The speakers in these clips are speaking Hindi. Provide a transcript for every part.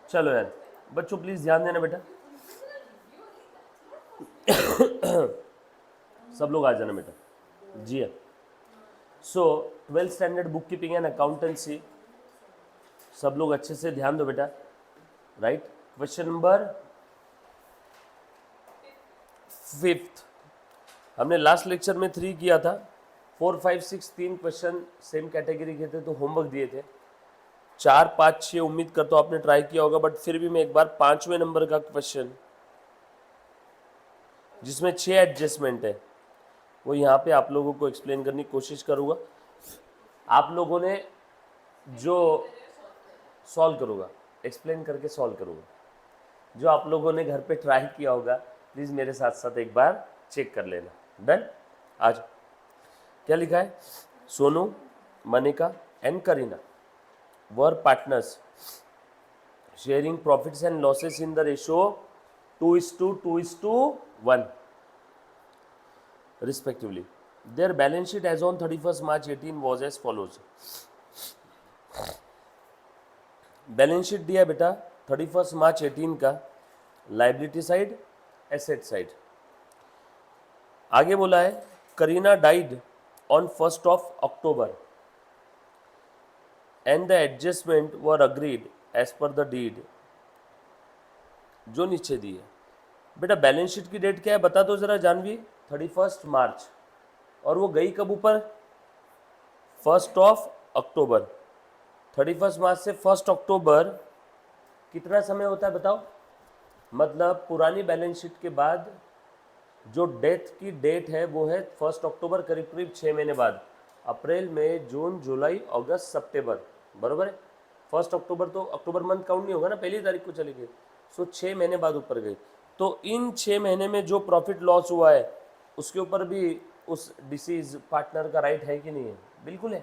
चलो यार बच्चों प्लीज ध्यान देना बेटा, सब लोग आ जाना बेटा। जी हाँ। सो 12th standard book keeping and accountancy, सब लोग अच्छे से ध्यान दो बेटा। राइट, क्वेश्चन नंबर 5th हमने लास्ट लेक्चर में 3 किया था। 4, 5, 6 3 क्वेश्चन सेम कैटेगरी के थे तो होमवर्क दिए थे। 4, 5, 6 उम्मीद करता हूँ आपने ट्राई किया होगा, बट फिर भी मैं एक बार 5वें नंबर का क्वेश्चन जिसमें 6 एडजस्टमेंट है वो यहाँ पे आप लोगों को एक्सप्लेन करने की कोशिश करूँगा। आप लोगों ने जो सॉल्व करूँगा, एक्सप्लेन करके सॉल्व करूँगा, जो आप लोगों ने घर पे ट्राई किया होगा प्लीज़ मेरे साथ साथ एक बार चेक कर लेना। डन। आज क्या लिखा है, Sonu, Manika and Kareena were partners sharing profits and losses in the ratio 2:2:1 respectively. Their balance sheet as on 31st March 18 was as follows. Balance sheet दिया बेटा 31st मार्च 18 का, लाइबिलिटी साइड, एसेट साइड। आगे बोला है Kareena died on 1st October and the adjustment were agreed as per the deed. जो नीचे दी है बेटा, बैलेंस शीट की डेट क्या है बता दो जरा जानवी। 31st मार्च, और वो गई कब ऊपर, 1st October। 31st मार्च से 1st October कितना समय होता है बताओ। मतलब पुरानी बैलेंस शीट के बाद जो डेथ की डेट है वो है 1st October, करीब करीब 6 महीने बाद। अप्रैल, मई, जून, जुलाई, अगस्त, सितंबर, बराबर है। 1st October तो अक्टूबर मंथ काउंट नहीं होगा ना, पहली तारीख को चली गई, सो 6 महीने बाद ऊपर गई। तो इन 6 महीने में जो प्रॉफिट लॉस हुआ है उसके ऊपर भी उस डिसीज पार्टनर का राइट है कि नहीं है? बिल्कुल है,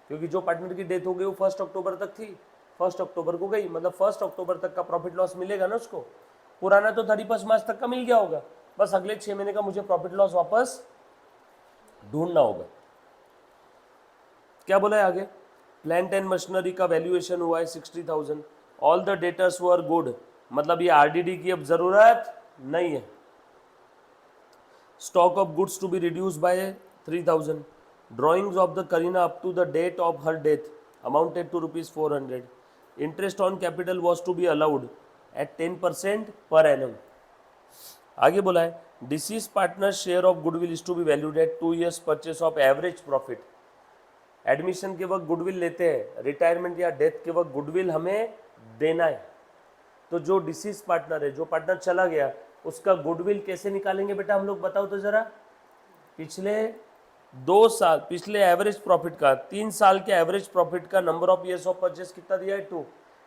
क्योंकि जो पार्टनर की डेथ हो गई वो 1st October तक थी, 1st October को गई, मतलब 1st October तक का प्रॉफिट लॉस मिलेगा ना उसको। पुराना तो 31st मार्च तक का मिल गया होगा, बस अगले 6 महीने का मुझे प्रॉफिट लॉस वापस ढूंढना होगा। क्या बोला है आगे, प्लांट एंड मशीनरी का वैल्यूएशन हुआ है 60,000, all the debtors were good, मतलब ये आरडीडी की अब जरूरत नहीं है। Stock of goods to be reduce by 3,000, drawings of the Kareena up to the date of her death amounted to ₹400, interest on capital was to be allowed at 10% per annum. आगे बोला है deceased partner share of goodwill is to be valued at 2 years purchase of average profit. Admission के वक्त गुडविल लेते हैं, रिटायरमेंट या डेथ के वक्त गुडविल हमें देना है। तो जो डिसीज पार्टनर है, जो पार्टनर चला गया, उसका गुडविल कैसे निकालेंगे बेटा हम लोग बताओ तो जरा। पिछले 2 साल, पिछले एवरेज प्रॉफिट का, 3 साल के एवरेज प्रॉफिट का number of years of purchase कितना दिया है 2,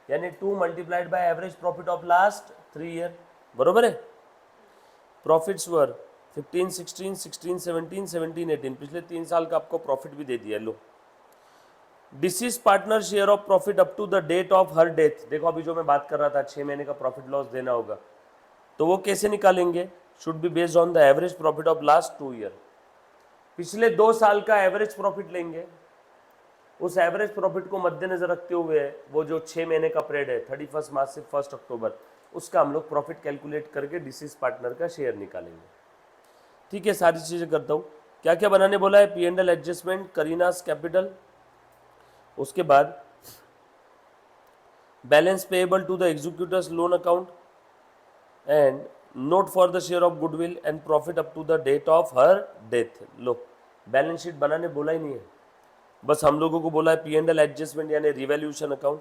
यानी 2 multiplied by average profit of last 3 year, बरोबर है। प्रॉफिट्स वर 15, 16, 16, 17, 17, 18, पिछले 3 साल का आपको प्रॉफिट भी दे दिया। लो, deceased partner share of profit up to the date of her death, देखो अभी जो मैं बात कर रहा था 6 महीने का प्रॉफिट लॉस देना होगा, तो वो कैसे निकालेंगे, should be based on the average profit of last 2 year. पिछले 2 साल का एवरेज प्रॉफिट लेंगे, उस एवरेज प्रॉफिट को मद्देनजर रखते हुए वो जो 6 महीने का पीरियड है 31st मार्च से 1st October, उसका हम लोग प्रॉफिट कैलकुलेट करके डिसीज पार्टनर का शेयर निकालेंगे। ठीक है, सारी चीज़ें करता हूँ। क्या क्या बनाने बोला है, P&L एडजस्टमेंट, करीनास कैपिटल, उसके बाद balance payable to the executors loan account and note for the share of goodwill and profit up to the date of her death. लो, बैलेंस शीट बनाने बोला ही नहीं है, बस हम लोगों को बोला है P&L एडजस्टमेंट यानी रिवैल्यूएशन अकाउंट,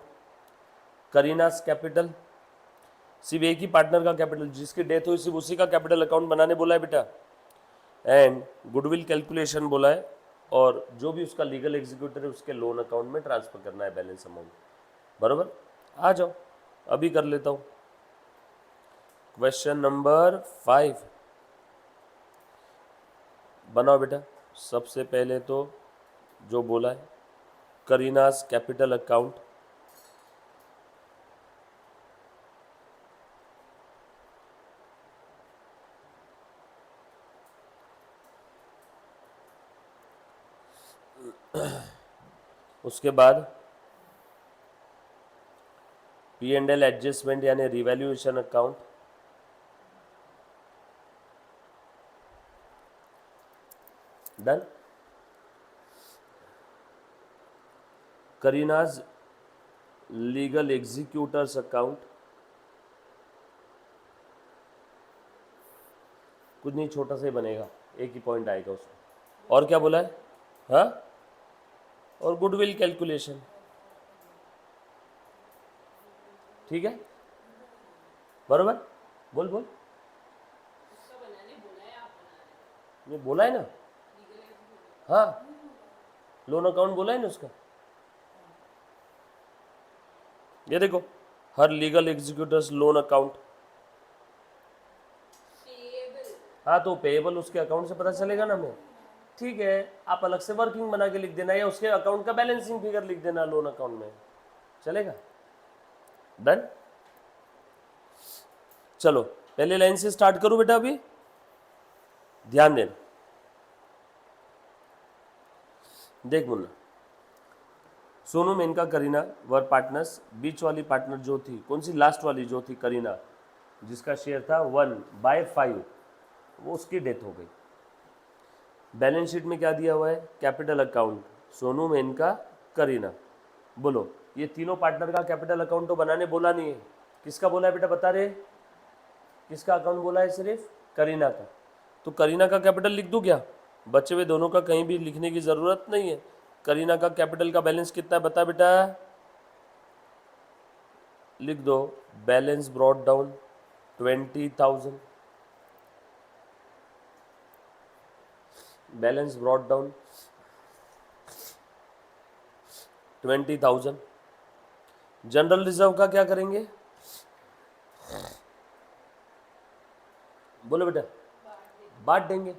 करीनास कैपिटल, सिर्फ एक ही पार्टनर का कैपिटल, जिसकी डेथ हुई सिर्फ उसी का कैपिटल अकाउंट बनाने बोला है बेटा, एंड गुडविल कैलकुलेशन बोला है, और जो भी उसका लीगल एग्जीक्यूटर है उसके लोन अकाउंट में ट्रांसफर करना है बैलेंस अमाउंट, बराबर। आ जाओ अभी कर लेता हूँ। क्वेश्चन नंबर 5 बनाओ बेटा। सबसे पहले तो जो बोला है करीनास कैपिटल अकाउंट, उसके बाद पी एंड एल एडजस्टमेंट यानी revaluation account, done. Kareena's legal executors account, कुछ नहीं, छोटा सा ही बनेगा, एक ही पॉइंट आएगा उसमें। और क्या बोला है? हाँ, और गुडविल कैलकुलेशन, ठीक है, बरोबर। बोल बोल, ये बोला है ना, हाँ, लोन अकाउंट बोला है ना उसका। ये देखो, हर लीगल एग्जीक्यूटर्स लोन अकाउंट, हाँ, तो पेएबल उसके अकाउंट से पता चलेगा ना हमें, ठीक है। आप अलग से वर्किंग बना के लिख देना या उसके अकाउंट का बैलेंसिंग फिगर लिख देना लोन अकाउंट में, चलेगा, डन। चलो पहले लाइन से स्टार्ट करूं बेटा, अभी ध्यान देना, देख मुन्ना, सोनू, मेनका, करीना वर पार्टनर्स। बीच वाली पार्टनर जो थी, कौन सी, लास्ट वाली जो थी करीना, जिसका शेयर था 1/5, वो उसकी डेथ हो गई। बैलेंस शीट में क्या दिया हुआ है? Capital account, Sonu, Menka, Kareena. बोलो, ये तीनों पार्टनर का कैपिटल अकाउंट तो बनाने बोला नहीं है, किसका बोला है बेटा, बता रहे? किसका अकाउंट बोला है? सिर्फ करीना का। तो करीना का कैपिटल लिख दूं क्या? बचे हुए दोनों का कहीं भी लिखने की ज़रूरत नहीं है। करीना का कैपिटल का बैलेंस कितना है बता बेटा, लिख दो, balance brought down 20,000, balance brought down 20,000। General reserve का क्या करेंगे? बोलो बेटा, बांट देंगे,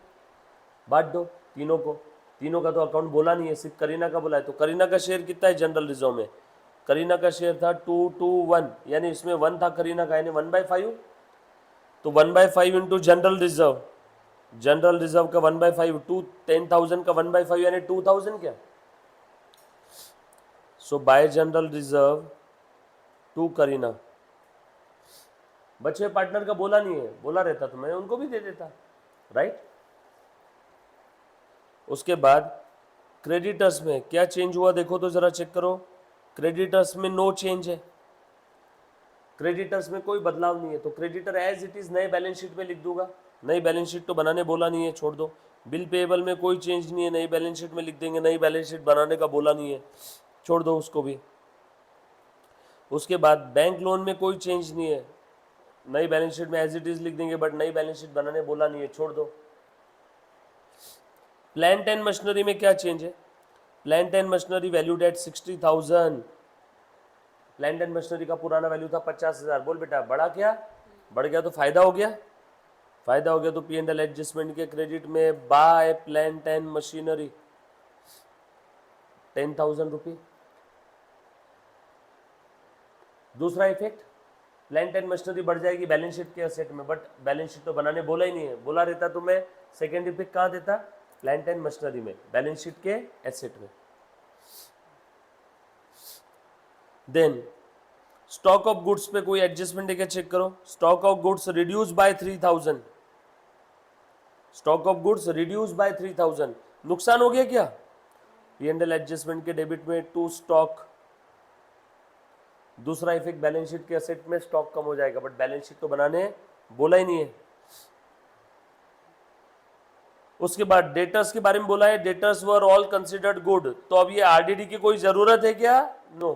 बांट दो तीनों को, तीनों का तो अकाउंट बोला नहीं है, सिर्फ करीना का बोला है। तो करीना का शेयर कितना है जनरल रिजर्व में? करीना का शेयर था 221, यानी इसमें 1 था करीना का, यानी 1/5। तो 1/5 into general reserve, general reserve का 1/5 टू 10,000 का 1/5 यानी 2,000 क्या। So by general reserve to Kareena. बच्चे पार्टनर का बोला नहीं है, बोला रहता तो मैं उनको भी दे देता, राइट। उसके बाद क्रेडिटर्स में क्या चेंज हुआ देखो तो जरा चेक करो। क्रेडिटर्स में नो चेंज है, क्रेडिटर्स में कोई बदलाव नहीं है, तो क्रेडिटर एज इट इज नए बैलेंस शीट में लिख दूंगा। नई बैलेंस शीट तो बनाने बोला नहीं है, छोड़ दो। बिल पेएबल में कोई चेंज नहीं है, नई बैलेंस शीट में लिख देंगे, नई बैलेंस शीट बनाने का बोला नहीं है, छोड़ दो उसको भी। उसके बाद बैंक लोन में कोई चेंज नहीं है, नई बैलेंस शीट में एज इट इज लिख देंगे, बट नई बैलेंस शीट बनाने बोला नहीं है, छोड़ दो। प्लांट एंड मशीनरी में क्या चेंज है? Plant and machinery valued at 60,000। Plant and machinery का पुराना वैल्यू था 50,000। बोल बेटा, बढ़ा क्या? बढ़ गया तो फायदा हो गया, फायदा हो गया। तो पी एंड एल एडजस्टमेंट के क्रेडिट में बाय प्लांट एंड मशीनरी 10,000 रुपये। दूसरा इफेक्ट, प्लांट एंड मशीनरी बढ़ जाएगी बैलेंस शीट के असेट में, बट बैलेंस शीट तो बनाने बोला ही नहीं है, बोला रहता तो मैं सेकेंड इफेक्ट कहाँ देता? प्लांट एंड मशीनरी में, बैलेंस शीट के एसेट में। देन स्टॉक ऑफ गुड्स पे कोई एडजस्टमेंट है क्या, चेक करो। Stock of goods reduce by 3,000, stock of goods reduce by 3,000, नुकसान हो गया क्या? पी एंड एल एडजस्टमेंट के डेबिट में टू स्टॉक। दूसरा इफेक्ट, बैलेंस शीट के असेट में स्टॉक कम हो जाएगा, बट बैलेंस शीट तो बनाने बोला ही नहीं है। उसके बाद डेटर्स के बारे में बोला है, debtors were all considered good. तो अब ये आरडीडी की कोई जरूरत है क्या? नो।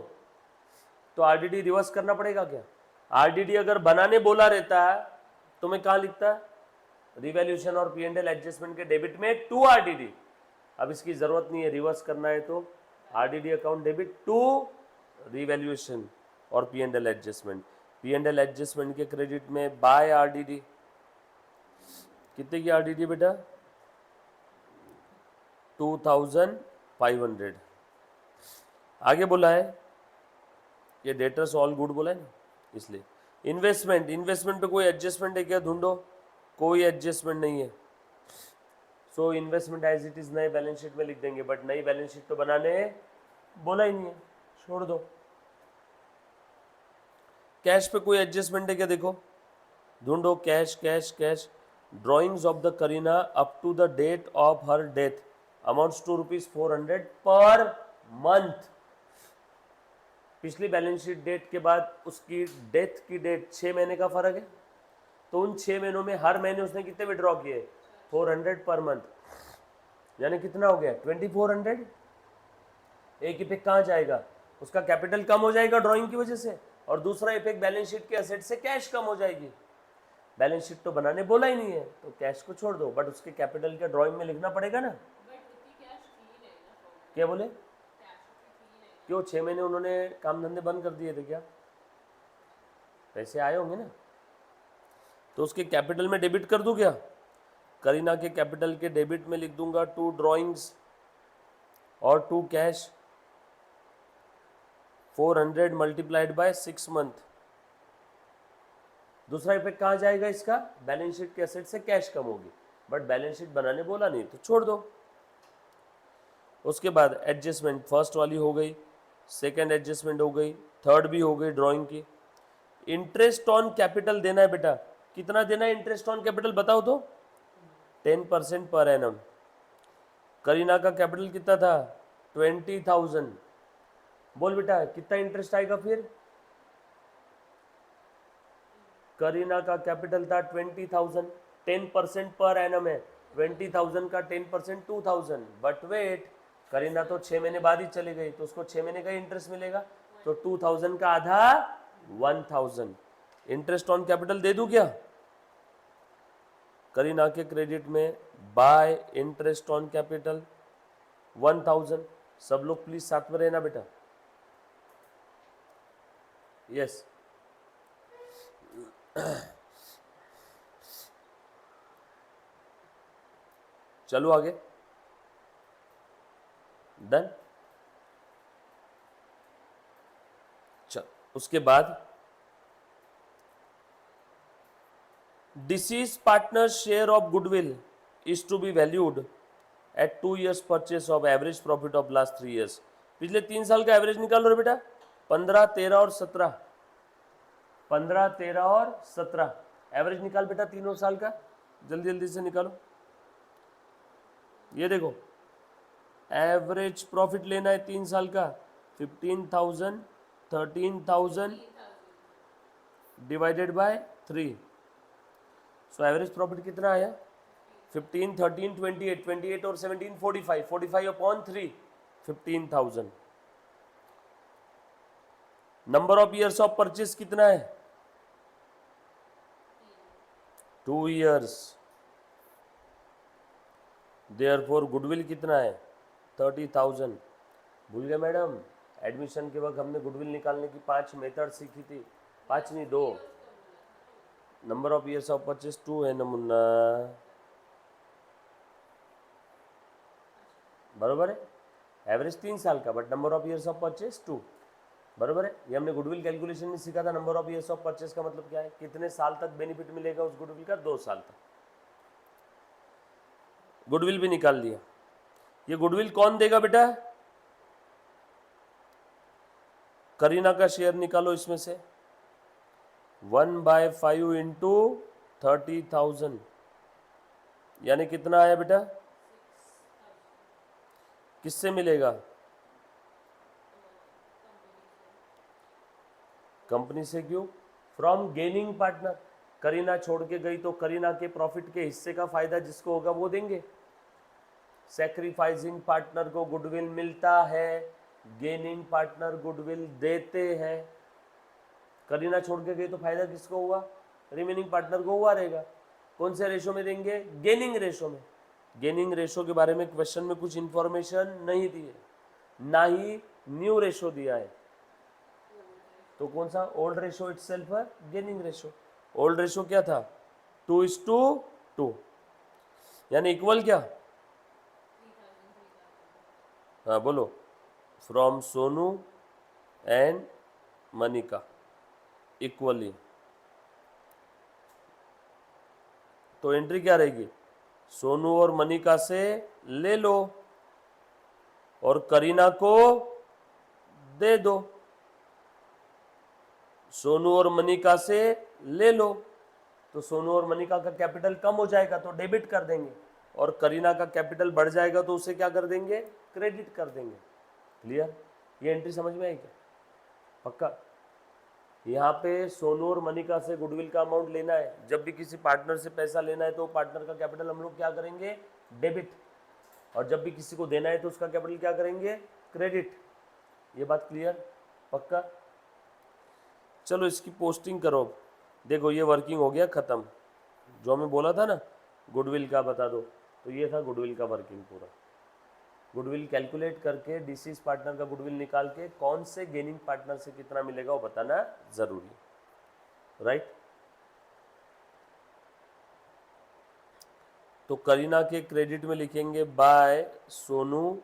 तो आरडीडी रिवर्स करना पड़ेगा क्या? आरडीडी अगर बनाने बोला रहता है तो मैं कहां लिखता? रिवैल्यूएशन और पी एंड एल एडजस्टमेंट के डेबिट में टू आरडीडी। अब इसकी जरूरत नहीं है, रिवर्स करना है तो RDD account debit to revaluation और P and L adjustment. P and L adjustment के क्रेडिट में बाय आरडीडी। कितने की आरडीडी बेटा? 2,500। आगे बोला है, ये डेटर्स ऑल गुड बोला है ना, इसलिए। इन्वेस्टमेंट, इन्वेस्टमेंट पे कोई एडजस्टमेंट है क्या, ढूंढो। कोई एडजस्टमेंट नहीं है, so investment as it is नए बैलेंस शीट में लिख देंगे, बट नई बैलेंस शीट तो बनाने बोला ही नहीं है, छोड़ दो। कैश पे कोई एडजस्टमेंट है क्या, देखो ढूंढो, cash cash cash. Drawings of the Kareena up to the date of her death amounts to ₹400 per month. पिछली बैलेंस शीट डेट के बाद उसकी डेथ की डेट 6 महीने का फर्क है, तो उन 6 महीनों में हर महीने उसने कितने विड्रॉ किए, 400 पर मंथ, यानी कितना हो गया 2400। एक इफेक्ट कहाँ जाएगा, उसका कैपिटल कम हो जाएगा ड्राइंग की वजह से, और दूसरा इफेक्ट बैलेंस शीट के एसेट से कैश कम हो जाएगी। बैलेंस शीट तो बनाने बोला ही नहीं है, तो कैश को छोड़ दो, बट उसके कैपिटल के ड्राइंग में लिखना पड़ेगा ना। क्या बोले, क्यों 6 महीने उन्होंने काम धंधे बंद कर दिए थे क्या, पैसे आए होंगे ना, तो उसके कैपिटल में डेबिट कर दूं क्या, करीना के कैपिटल के डेबिट में लिख दूंगा 2 ड्राइंग्स और 2 कैश, 400 मल्टीप्लाइड बाय 6 मंथ। दूसरा इफेक्ट कहाँ जाएगा इसका, बैलेंस शीट के एसेट से कैश कम होगी, बट बैलेंस शीट बनाने बोला नहीं तो छोड़ दो। उसके बाद एडजस्टमेंट फर्स्ट वाली हो गई, सेकंड एडजस्टमेंट हो गई, थर्ड भी हो गई ड्राइंग की। इंटरेस्ट ऑन कैपिटल देना है बेटा, कितना देना है इंटरेस्ट ऑन कैपिटल बताओ तो, 10% पर एनम। करीना का कैपिटल कितना था 20,000, बोल बेटा कितना इंटरेस्ट आएगा फिर, करीना का कैपिटल था 20,000, 10% पर एनम है, 20,000 का 10% 2,000, बट वेट करीना तो 6 महीने बाद ही चली गई, तो उसको 6 महीने का इंटरेस्ट मिलेगा, तो 2,000 का आधा 1,000। इंटरेस्ट ऑन कैपिटल दे दूं क्या, करीना के क्रेडिट में बाय इंटरेस्ट ऑन कैपिटल 1,000। सब लोग प्लीज साथ में रहना बेटा, यस। चलो आगे, डन। चल उसके बाद deceased partner share of goodwill is to be valued at 2 years purchase of average profit of last 3 years। पिछले 3 साल का एवरेज निकाल लो बेटा, 15, 13 और 17, 15, 13 और 17 एवरेज निकाल बेटा तीनों साल का, जल्दी जल्दी से निकालो। ये देखो एवरेज प्रॉफिट लेना है 3 साल का, 15,000, 13,000 divided by 3, so average profit कितना आया 15, 13, 28, 28 और 17 45, 45 upon 3, 15,000। Number of years of purchase कितना है 2 years, देयरफॉर गुडविल कितना है 30,000। भूल गए मैडम, एडमिशन के वक्त हमने गुडविल निकालने की 5 मेथड सीखी थी, 5 नहीं 2। Number of years of purchase 2 है ना मुन्ना, बरोबर है, एवरेज 3 साल का but number of years of purchase 2, बरोबर है। ये हमने गुडविल कैलकुलेशन में सीखा था, number of years of purchase का मतलब क्या है, कितने साल तक बेनिफिट मिलेगा उस गुडविल का, 2 साल तक। गुडविल भी निकाल दिया। ये गुडविल कौन देगा बेटा, करीना का शेयर निकालो इसमें से, 1/5 इंटू 30,000, यानी कितना आया बेटा, किससे मिलेगा, कंपनी से। क्यों, फ्रॉम गेनिंग पार्टनर, करीना छोड़ के गई तो करीना के प्रॉफिट के हिस्से का फायदा जिसको होगा वो देंगे। सैक्रिफाइसिंग पार्टनर को गुडविल मिलता है, गेनिंग पार्टनर गुडविल देते हैं। करीना छोड़ के गई तो फायदा किसको हुआ, रिमेनिंग पार्टनर को हुआ रहेगा। कौन से रेशो में देंगे, गेनिंग रेशो में। गेनिंग रेशो के बारे में क्वेश्चन में कुछ इंफॉर्मेशन नहीं दी है, ना ही न्यू रेशो दिया है, तो कौन सा ओल्ड रेशो इटसेल्फ है गेनिंग रेशो। ओल्ड रेशो क्या था 2:2, यानी इक्वल क्या, हाँ बोलो, from Sonu and Manika equally. तो एंट्री क्या रहेगी, सोनू और मनिका से ले लो और करीना को दे दो, सोनू और मनिका से ले लो, तो सोनू और मनिका का कैपिटल कम हो जाएगा तो डेबिट कर देंगे, और करीना का कैपिटल बढ़ जाएगा तो उसे क्या कर देंगे, क्रेडिट कर देंगे। क्लियर? ये एंट्री समझ में आई क्या? पक्का? यहाँ पे सोनू और मनिका से गुडविल का अमाउंट लेना है, जब भी किसी पार्टनर से पैसा लेना है तो पार्टनर का कैपिटल हम लोग क्या करेंगे, डेबिट, और जब भी किसी को देना है तो उसका कैपिटल क्या करेंगे, क्रेडिट। ये बात क्लियर? पक्का? चलो इसकी पोस्टिंग करो। देखो ये वर्किंग हो गया ख़त्म, जो हमें बोला था ना गुडविल का बता दो, तो ये था गुडविल का वर्किंग पूरा। गुडविल कैलकुलेट करके डिसीज पार्टनर का गुडविल निकाल के कौन से गेनिंग पार्टनर से कितना मिलेगा वो बताना जरूरी है, राइट? तो करीना के क्रेडिट में लिखेंगे by Sonu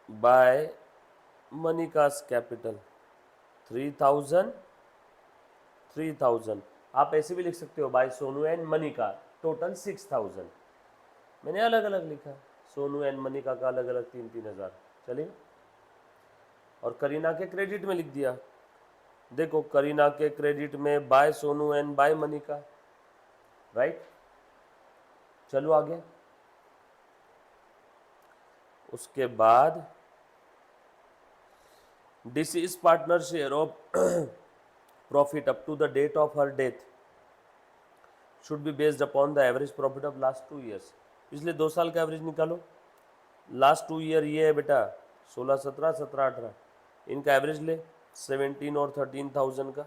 by Manika's capital 3000 3000। आप ऐसे भी लिख सकते हो by Sonu and Manika total 6000। मैंने अलग अलग लिखा, सोनू एंड मनिका का अलग अलग 3-3 हज़ार, चलिए। और करीना के क्रेडिट में लिख दिया, देखो करीना के क्रेडिट में by Sonu and by Manika, right? चलो आगे। उसके बाद deceased partner share of profit up to the date of her death should be based upon the average profit of last 2 years. पिछले 2 साल का एवरेज निकालो। लास्ट 2 ईयर ये है बेटा 16, 17, 17, 18, इनका एवरेज ले 17 और 13,000 का।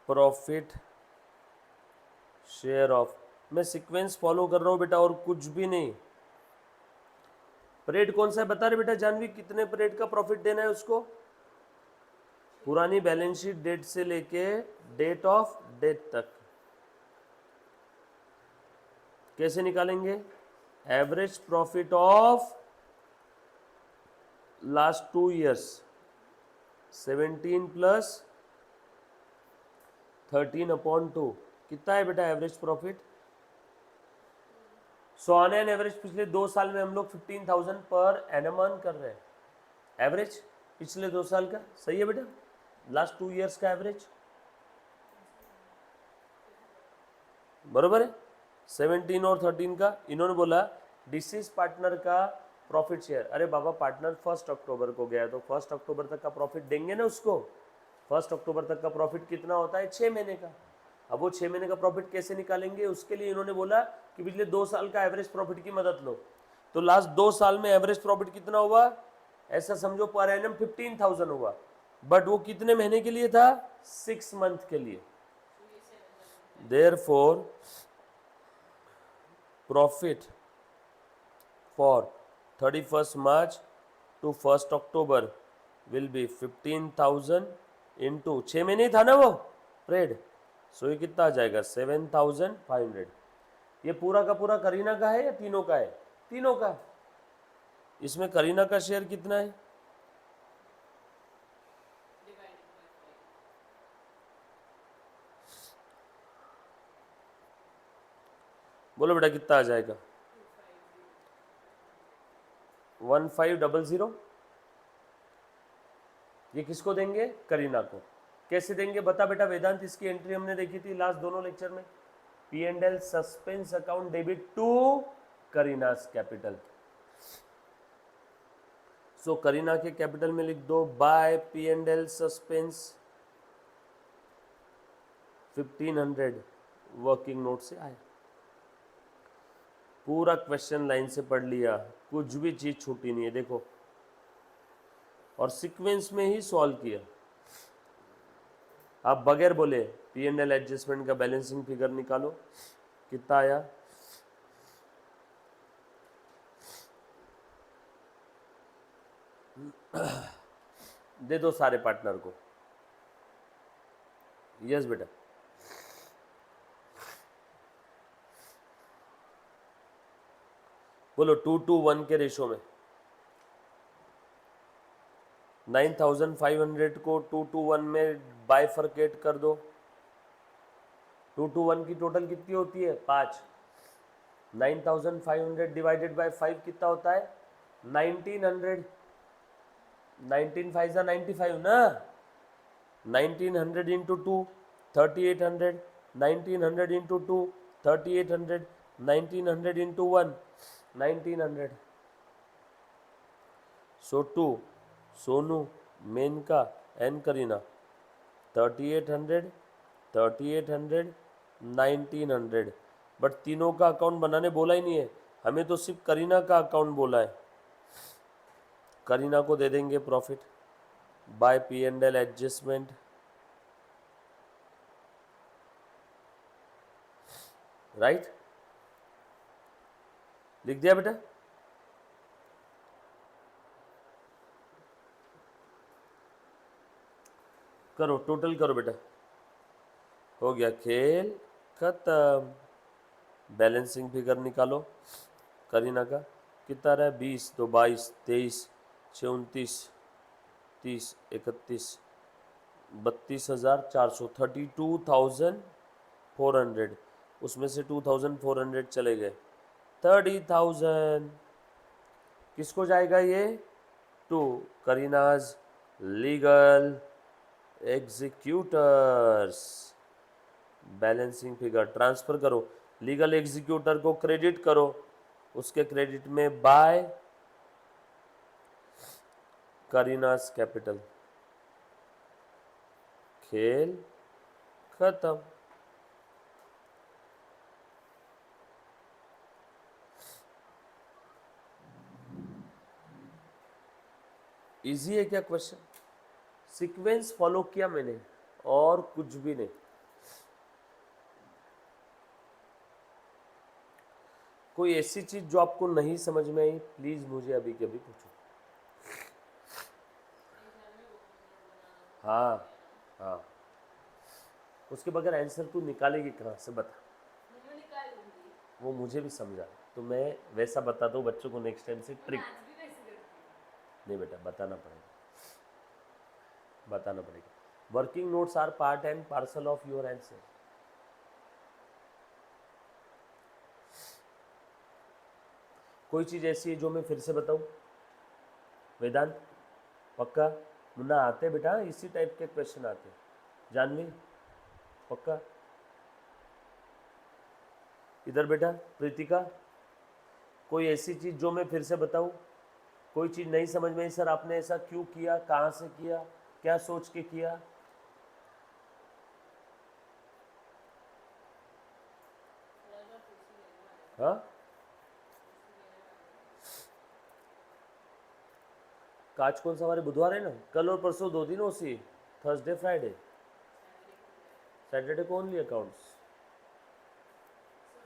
प्रॉफिट शेयर ऑफ, मैं सीक्वेंस फॉलो कर रहा हूँ बेटा और कुछ भी नहीं। परेड कौन सा है बता रहे बेटा जानवी, कितने परेड का प्रॉफिट देना है उसको? पुरानी बैलेंस शीट डेट से लेके डेट ऑफ डेथ तक। कैसे निकालेंगे? Average profit of last 2 years 17 plus 13/2 कितना है बेटा average profit? So on an average पिछले 2 साल में हम लोग 15,000 पर एनम अर्न कर रहे हैं। एवरेज पिछले 2 साल का, सही है बेटा? लास्ट 2 ईयर्स का एवरेज बरोबर है। 17 और 13 का इन्होंने बोला डिसीज पार्टनर का प्रॉफिट शेयर। अरे बाबा पार्टनर 1 अक्टूबर को गया तो 1 अक्टूबर तक का प्रॉफिट देंगे ना उसको। 1 अक्टूबर तक का प्रॉफिट कितना होता है? 6 महीने का। अब वो 6 महीने का प्रॉफिट कैसे निकालेंगे? उसके लिए इन्होंने बोला कि पिछले 2 साल का एवरेज प्रॉफिट की मदद लो। तो लास्ट 2 साल में एवरेज प्रॉफिट कितना हुआ? ऐसा समझो पर एनम 15,000 हुआ, बट वो कितने महीने के लिए था? 6 मंथ के लिए। Therefore, profit for 31st March to 1st October will be 15,000 into 6 महीने था ना वो परेड, सो ये कितना आ जाएगा 7,500। ये पूरा का पूरा करीना का है या तीनों का है? तीनों का। इसमें करीना का शेयर कितना है? बोलो बेटा कितना आ जाएगा? 1500। ये किसको देंगे? करीना को। कैसे देंगे बता बेटा वेदांत? इसकी एंट्री हमने देखी थी लास्ट दोनों लेक्चर में। P&L suspense account debit to Kareena's capital. So Kareena के कैपिटल में लिख दो bye P&L suspense 1500 working note से आया। पूरा क्वेश्चन लाइन से पढ़ लिया, कुछ भी चीज छूटी नहीं है देखो, और सीक्वेंस में ही सॉल्व किया। आप बगैर बोले P&L एडजस्टमेंट का बैलेंसिंग फिगर निकालो, कितना आया? दे दो सारे पार्टनर को। यस बेटा। बोलो 2:1 के रेशो में 9,500 को 2:1 में बाइफरकेट कर दो। 2:1 की टोटल कितनी होती है? 5। 9,500 डिवाइडेड बाय 5 कितना होता है? 1900। 19 फाइव ज़ा 95 ना, 1900 into two 3800, 1900 into two 3800, 1900 into one 1900. So to Sonu, Menka and Kareena 3800, 3800, 1900. But तीनों का अकाउंट बनाने बोला ही नहीं है हमें, तो सिर्फ करीना का अकाउंट बोला है. करीना को दे देंगे profit by P and L adjustment. Right, लिख दिया बेटा. करो टोटल करो बेटा. हो गया, खेल खत्म. बैलेंसिंग फिगर निकालो करीना का. कितना रहा है? 20 तो 22, 23, 29, 30, 31, 32,400, 32,400. उसमें से 2,400 चले गए. 30,000 किसको जाएगा ये? To Kareena's legal executors. Balancing figure transfer करो, लीगल एग्जीक्यूटर को क्रेडिट करो, उसके क्रेडिट में बाय करीनाज कैपिटल. खेल खत्म. इजी है क्या क्वेश्चन? सीक्वेंस फॉलो किया मैंने और कुछ भी नहीं. कोई ऐसी चीज जो आपको नहीं समझ में आई प्लीज मुझे अभी के अभी पूछो. हाँ हाँ, उसके बगैर आंसर तू निकालेगी कहाँ से बता. वो मुझे भी समझा, तो मैं वैसा बताता हूँ बच्चों को नेक्स्ट टाइम से ट्रिक. नहीं बेटा, बताना पड़ेगा, बताना पड़ेगा. Working notes are part and parcel of your answer. कोई चीज़ ऐसी है जो मैं फिर से बताऊँ? वेदांत पक्का? मुन्ना आते बेटा, इसी टाइप के क्वेश्चन आते. जानवी पक्का? इधर बेटा प्रीतिका, कोई ऐसी चीज़ जो मैं फिर से बताऊँ? कोई चीज़ नहीं समझ में आई सर आपने ऐसा क्यों किया, कहाँ से किया, क्या सोच के किया? हाँ, आज कौन सा हमारे बुधवार है ना, कल और परसों 2 दिन ओसी, थर्सडे फ्राइडे, सैटरडे को ओनली अकाउंट्स.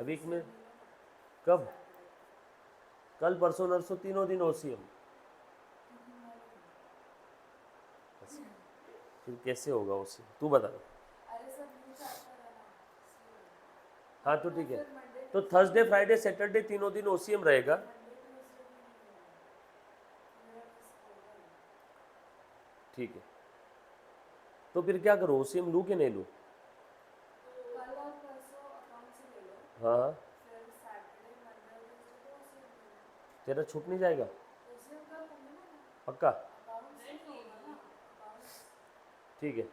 वीक में कब? कल परसों नरसों तीनों दिन ओसी हम. फिर कैसे होगा ओसी, तू बता. हाँ तो ठीक है, तो थर्सडे फ्राइडे सैटरडे तीनों दिन ओसीएम रहेगा. ठीक है, तो फिर क्या करो, ओसीएम लूँ कि नहीं लूँ? हाँ, तेरा छूट नहीं जाएगा पक्का? ठीक है,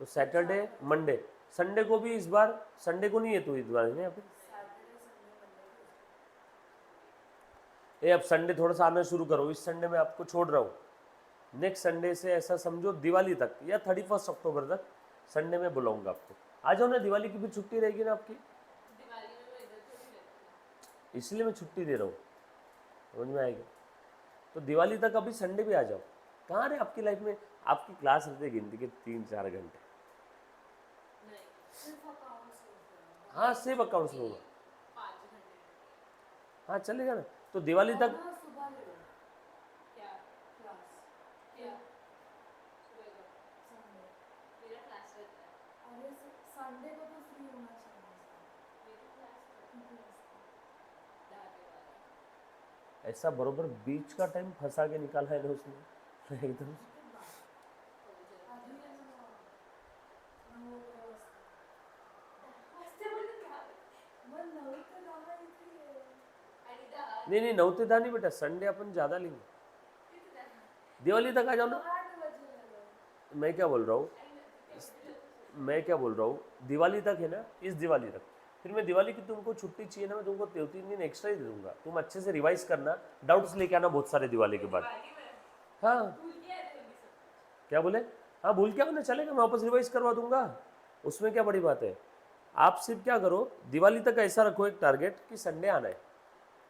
तो सैटरडे मंडे संडे को भी, इस बार संडे को नहीं है तो इस बार है यहाँ पे. ये अब संडे थोड़ा सा आना शुरू करो. इस संडे में आपको छोड़ रहा हूँ, नेक्स्ट संडे से ऐसा समझो दिवाली तक या 31 अक्टूबर तक संडे में बुलाऊंगा आपको. आ जाओ ना, दिवाली की भी छुट्टी रहेगी ना आपकी, इसलिए मैं छुट्टी दे रहा हूँ, समझ में आएगा. तो दिवाली तक अभी संडे भी आ जाओ. कहाँ रहे आपकी लाइफ में, आपकी क्लास रहती है गिनती के 3-4 घंटे. हाँ सिर्फ अकाउंट्स में होगा. हाँ चलेगा ना, तो दिवाली तक. ऐसा बरोबर बीच का टाइम फंसा के निकाला है ना उसने एकदम. नहीं नहीं, 9 ते 10 नहीं बेटा, संडे अपन ज़्यादा लेंगे. दिवाली तक आ जाओ ना। 8 बजे लगा। मैं क्या बोल रहा हूँ, दिवाली तक है ना, इस दिवाली तक। फिर मैं दिवाली की तुमको छुट्टी चाहिए ना, मैं तुमको 2-3 दिन एक्स्ट्रा ही दे दूंगा। तुम अच्छे से रिवाइज करना, डाउट्स लेके आना बहुत सारे दिवाली के बाद। हाँ क्या बोले, हाँ भूल क्या होना चलेगा, मैं वापस रिवाइज करवा दूंगा, उसमें क्या बड़ी बात है। आप सिर्फ क्या करो, दिवाली तक ऐसा रखो एक टारगेट कि संडे आना है,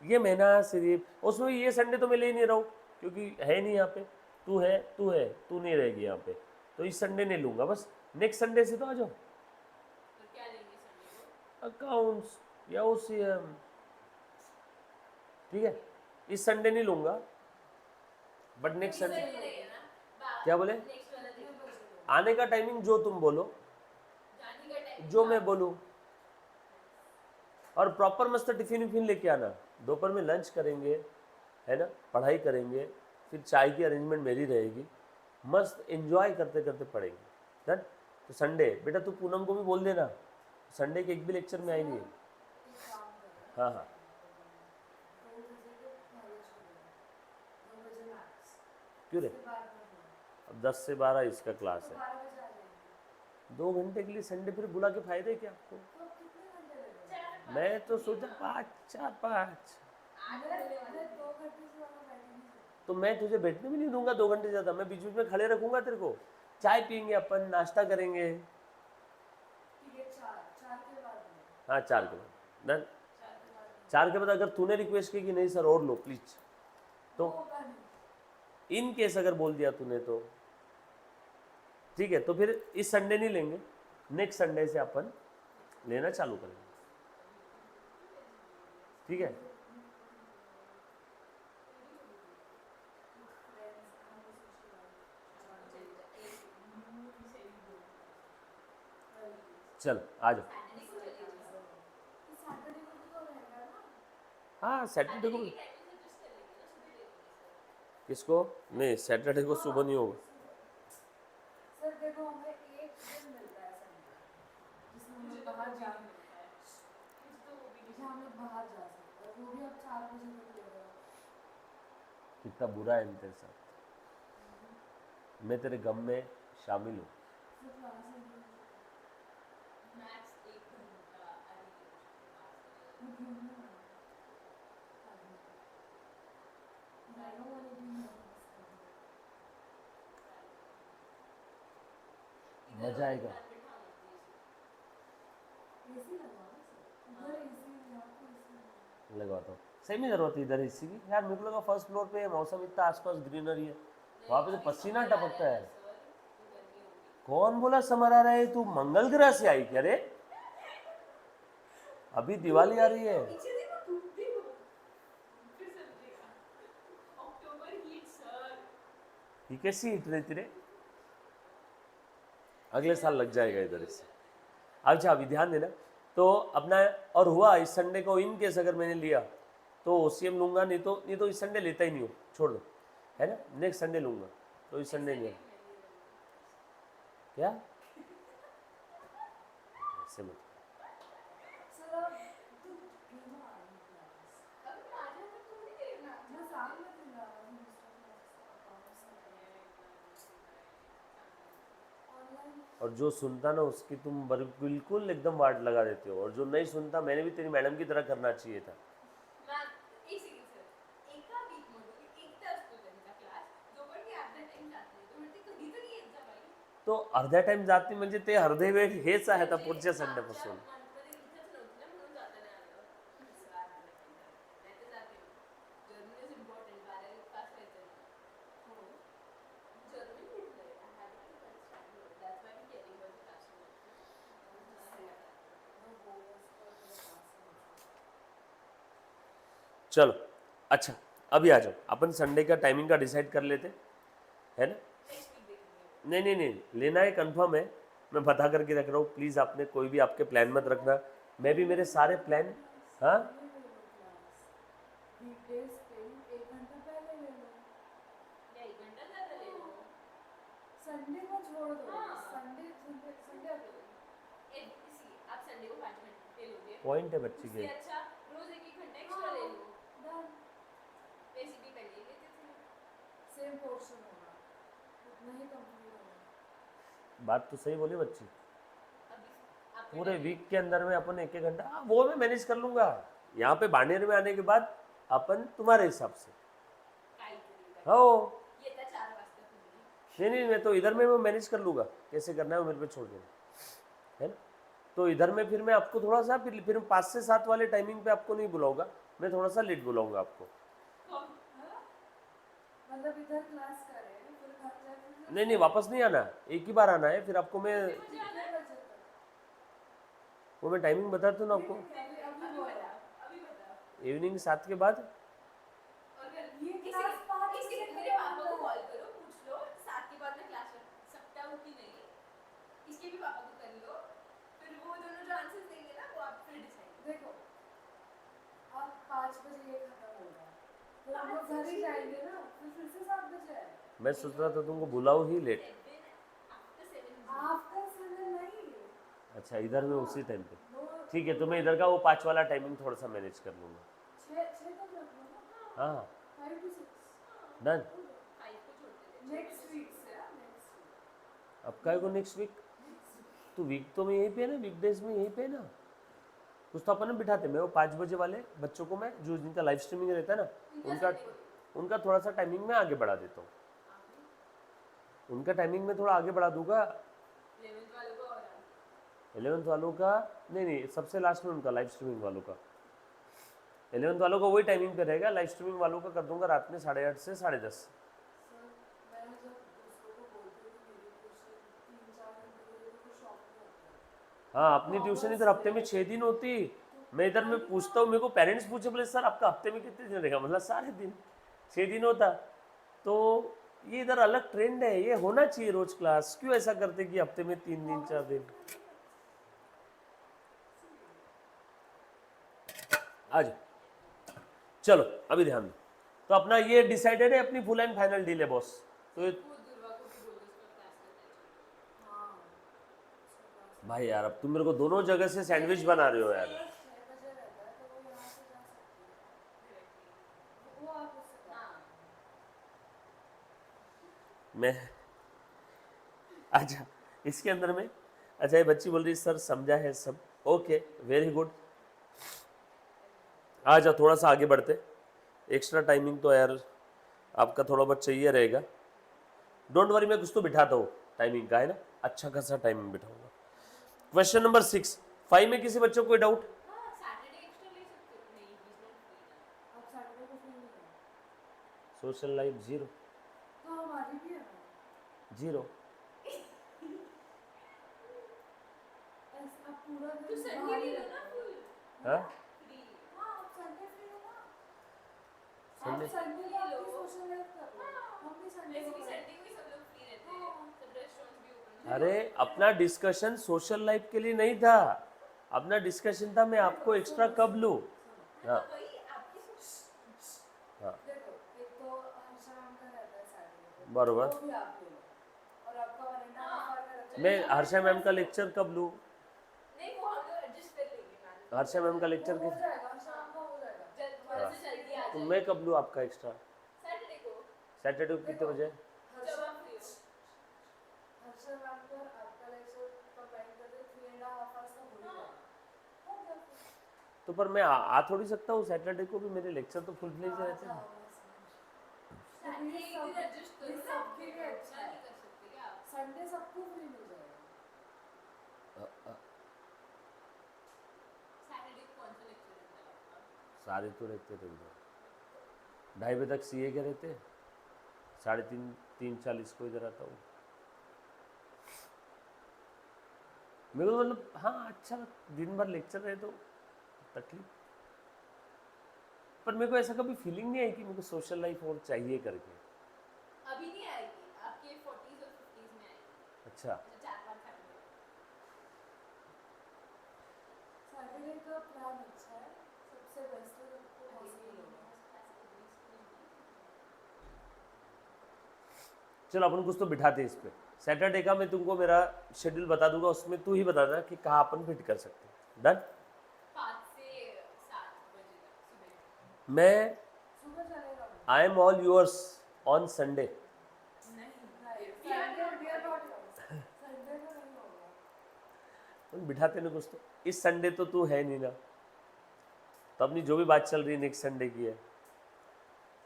ये महीना सिर्फ। उसमें ये संडे तो मैं ले नहीं रहा हूँ क्योंकि है नहीं यहाँ पे, तू नहीं रहेगी यहाँ पे, तो इस संडे नहीं लूँगा, बस नेक्स्ट संडे से तो आ जाओ। अकाउंट्स या ओसीएम, ठीक है, इस संडे नहीं लूँगा, बट नेक्स्ट संडे। क्या बोले, आने का टाइमिंग जो तुम बोलो, जो मैं बोलूँ, और प्रॉपर मस्त टिफिन विफिन लेके आना। दोपहर में लंच करेंगे, है ना, पढ़ाई करेंगे, फिर चाय की अरेंजमेंट मेरी रहेगी, मस्त एंजॉय करते करते पढ़ेंगे। डन। तो संडे बेटा तू पूनम को भी बोल देना, संडे के एक भी लेक्चर में आई नहीं है। एक काम करो, हाँ हाँ 2 बजे के पहले छोड़ो, 2 बजे मैक्स। क्यों रे, उसके बाद मत लो। अब 10 से 12 इसका क्लास तो है, 12 बजे आ जाएंगे। 2 घंटे के लिए संडे फिर बुला के फायदे क्या आपको। तो अब कितने घंटे लगेंगे? मैं तो सोचा 5, 4, 5। मैं 2 घंटे से ज़्यादा बैठ ही नहीं सकती। तो मैं तुझे बैठने भी नहीं दूंगा 2 घंटे ज़्यादा, मैं बीच बीच में खड़े रखूंगा तेरे को, चाय पियेंगे अपन, नाश्ता करेंगे। ठीक है, 4 के बाद में। हाँ 4 के बाद डन। 4 के बाद में। 4 के बाद अगर तूने रिक्वेस्ट की कि नहीं सर और लो प्लीज, तो वो होगा नहीं। इन केस अगर बोल दिया तूने तो ठीक है, तो फिर इस संडे नहीं लेंगे, नेक्स्ट संडे से अपन लेना चालू करेंगे, ठीक है। चल आ जाओ। तो सैटरडे को भी तो रहेगा ना? हाँ सैटरडे को भी। किसको, नहीं सैटरडे को सुबह नहीं होगा। सर देखो, हमें एक दिन मिलता है संडे, जिसमें हम लोग बाहर जा जिसमें हम लोग बाहर जा सकते हैं, वो भी आप 4 बजे तक ले रहे हो। कितना बुरा है तेरे साथ, मैं तेरे गम में शामिल हूँ। फिर क्लास है वो घूमने वाला है। जानो वाले भी नहीं है। मजा आएगा। एसी लगवाओ ना सर, उधर एसी है, यहाँ पे एसी है। लगवाता हूँ, सही में जरूरत है इधर इसी की यार। मेरे को लगा फर्स्ट फ्लोर पे मौसम इतना आसपास ग्रीनरी है, वहाँ पे तो पसीना टपकता है। कौन बोला समर आ रहा है, तू मंगल ग्रह से आई क्या रे, अभी दिवाली आ रही है। पीछे देखो, धूप देखो, फिर समझेगा। अक्टूबर हीट सर। ये कैसी हिट रही तेरे, अगले साल लग जाएगा इधर इससे। अच्छा अभी ध्यान देना, तो अपना और हुआ इस संडे को इन केस अगर मैंने लिया तो ओसीएम लूंगा, नहीं तो इस संडे लेता ही नहीं हो, छोड़ दो, है ना, नेक्स्ट संडे लूंगा, तो इस संडे नहीं। क्या ऐसे मत, सर अब तुम क्यों आ रही क्लास? अभी आ जाए तो तुम नहीं देखना, मैं शाम में दिन आ रहा हूँ दूसरा क्लास अकाउंट्स ऑनलाइन। और जो सुनता ना उसकी तुम बिल्कुल एकदम वाट लगा देते हो, और जो नहीं सुनता मैंने भी तेरी मैडम की तरह करना चाहिए था। तो अर्ध्या टाइम जाते म्हणजे ते अर्धे वेळ हेच आहे आता पुढच्या संडेपासून। चलो अच्छा, अभी आ जाओ, अपन संडे का टाइमिंग का डिसाइड कर लेते, है ना। नहीं लेना है कंफर्म है, मैं बता करके रख रहा हूँ, प्लीज़ आपने कोई भी आपके प्लान मत रखना, मैं भी मेरे सारे प्लान। हाँ वीकडेज पे 1 घंटा पहले ले लो, या 1 घंटा ज़्यादा ले लो। संडे को छोड़ दो, संडे संडे आप संडे को 5 घंटे ले लोगे, पॉइंट है बच्ची के। उससे अच्छा रोज 1 घंटा एक्स्ट्रा ले लो। डन, रेसिपी पहले ही लेते थे, सेम पोर्शन होगा। बात तो सही बोली बच्ची, अभी आपके पूरे time वीक के अंदर में अपन 1-1 घंटा, हाँ वो मैं मैनेज कर लूंगा। यहाँ पे बाड़मेर में आने के बाद अपन तुम्हारे हिसाब से, काय करेगा हो येता 4 वाजता तुम्ही नहीं, मैं तो इधर में मैं मैनेज कर लूँगा, कैसे करना है वो मेरे पे छोड़ देना, है ना। तो इधर में फिर मैं आपको थोड़ा सा फिर 5 से 7 वाले टाइमिंग पे आपको नहीं बुलाऊंगा, मैं थोड़ा सा लेट बुलाऊंगा आपको। हाँ? मतलब इधर क्लास करें फिर घर जाके नहीं वापस नहीं आना, एक ही बार आना है, फिर आपको मैं कितने बजे तक वो मैं टाइमिंग बताता हूँ ना आपको, अभी बता इवनिंग 7 के बाद। और फिर ये क्लास 5 बजे मेरे पापा को कॉल करो पूछ लो 7 के बाद मैं क्लास कर सकता हूँ कि नहीं, इसके भी पापा को कर लो, फिर वो दोनों जो आंसर्स देंगे ना वो आप फिर डिसाइड देखो। अब 5 बजे ये खत्म होगा तो हम लोग घर ही जाएंगे ना, फिर से 7 बजे है। मैं सोच रहा था तुमको बुलाऊँ ही लेट। आफ्टर 7 नहीं अच्छा इधर में उसी टाइम पे, नो ठीक है, तो मैं इधर का वो 5 वाला टाइमिंग थोड़ा सा मैनेज कर लूँगा। 6 तक रख लो ना, हाँ 5 to 6 डन। 5 को छोड़ देते नेक्स्ट वीक से नेक्स्ट वीक अब काय को नेक्स्ट वीक, तो वीक तो मैं यहीं पे है ना, वीकडेज में यहीं पे है ना, कुछ तो अपन ने बिठाते। मैं वो 5 बजे वाले बच्चों को मैं जो जिनका लाइव स्ट्रीमिंग रहता है ना, उनका थोड़ा सा टाइमिंग में आगे बढ़ा देता हूँ, उनका टाइमिंग में थोड़ा आगे बढ़ा दूंगा। 11th वालों को और 11th वालों का नहीं, सबसे लास्ट में उनका लाइव स्ट्रीमिंग वालों का, 11th वालों का वही टाइमिंग पे रहेगा, लाइव स्ट्रीमिंग वालों का कर दूंगा रात में 8:30 से 10:30। सर मैं जब दूसरों को बोलती हूँ कि मेरी ट्यूशन 3-4 घंटे के लिए तो शॉप में होता है। हाँ अपनी ट्यूशन इधर हफ्ते में 6 दिन होती, मैं इधर में पूछता हूँ, मेरे को पेरेंट्स पूछे बोले सर आपका हफ्ते में कितने दिन रहेगा, मतलब सारे दिन 6 दिन होता। तो ये इधर अलग ट्रेंड है, ये होना चाहिए रोज क्लास, क्यों ऐसा करते कि हफ्ते में 3 दिन 4 दिन। आज चलो अभी ध्यान दो, तो अपना ये डिसाइडेड है, अपनी फुल एंड फाइनल डील है बॉस। तो ये वो दुर्वा को भी बोल दो उसका क्लास करता है हाँ उसका क्लास भाई यार अब तुम मेरे को दोनों जगह से सैंडविच बना रहे हो यार। 6 बजे रहता है तो वो यहाँ से जा सकती है डायरेक्टली वो आप उससे हाँ मैं अच्छा इसके अंदर में, अच्छा ये बच्ची बोल रही सर समझा है सब, ओके वेरी गुड। आ जाओ थोड़ा सा आगे बढ़ते, एक्स्ट्रा टाइमिंग तो यार आपका थोड़ा बहुत चाहिए रहेगा, डोंट वरी, मैं कुछ तो बिठाता हूँ टाइमिंग का, है ना, अच्छा खासा टाइमिंग बिठाऊंगा। क्वेश्चन नंबर 6, 5 में किसी बच्चों को कोई डाउट? हाँ सैटरडे एक्स्ट्रा ले सकते हो नहीं he's not free now अब सैटरडे को फ्री नहीं है सोशल लाइफ जीरो, तो हमारी भी है ना जीरो। ऐसा अब पूरा दिन तो संडे ले लो ना फुल हाँ फ्री हाँ अब संडे फ्री हो ना संडे आप संडे को आपकी सोशल लाइफ कर लो हम भी संडे को संडे को ही सब लोग फ्री रहते हैं सब रेस्टोरेंट्स भी ओपन अरे अपना डिस्कशन सोशल लाइफ के लिए नहीं था, अपना डिस्कशन था मैं आपको एक्स्ट्रा कब लूँ। हाँ वही आपकी हाँ देखो एक तो हर्षा मैम का रहता है सैटरडे को बरोबर, वो भी आप ले लो और आपका वरेंडा का मैं हर्षा मैम का लेक्चर कब लूँ? नहीं वो हम लोग एडजस्ट कर लेंगे मैम हर्षा मैम का लेक्चर हो किस, जाएगा हर्षा मैम का हो जाएगा जल्द से जल्दी आ तो जाए मैं कब लूँ आपका एक्स्ट्रा? सैटरडे को सैटरडे को कितने बजे? जब आप फ्री हो हर्षा मैम पर आपका लेक्चर कंबाइन कर दे 3.5 आवर्स का हो जाएगा हो गया तो पर मैं आ थोड़ी सकता हूँ सैटरडे को भी, मेरे लेक्चर तो फुल फ्लेज रहते हैं। सैटरडे एक दिन एडजस्ट करो ना सबके लिए अच्छा नहीं कर सकते क्या आप संडे सबको फ्री मिल जाएगा सैटरडे को कौन सा लेक्चर रहता है आपका सारे तो रहते थे उधर, 2:30 बजे तक सीए के रहते, 3:40 को इधर आता हूँ। मेरे को मतलब हाँ अच्छा दिन भर लेक्चर रहे तो तकलीफ, पर मेरे को ऐसा कभी फीलिंग नहीं आई कि मेरे को सोशल लाइफ और चाहिए करके। अभी नहीं आएगी आपके 40s और 50s में आएगी अच्छा 4-5 साल में सैटरडे का प्लान अच्छा है सबसे बेस्ट है सबको पॉसिबल होगा चलो अपन कुछ तो बिठाते हैं इस पे। सैटरडे का मैं तुमको मेरा शेड्यूल बता दूंगा, उसमें तू ही बता देना कि कहाँ अपन फिट कर सकते हैं। डन। 5 से 7 बजे तक सुबह मैं सुबह चलेगा I am all yours on Sunday. नहीं Sunday we are not Sunday बिठाते ना कुछ तो। इस संडे तो तू है नहीं ना, तो अपनी जो भी बात चल रही है नेक्स्ट संडे की है।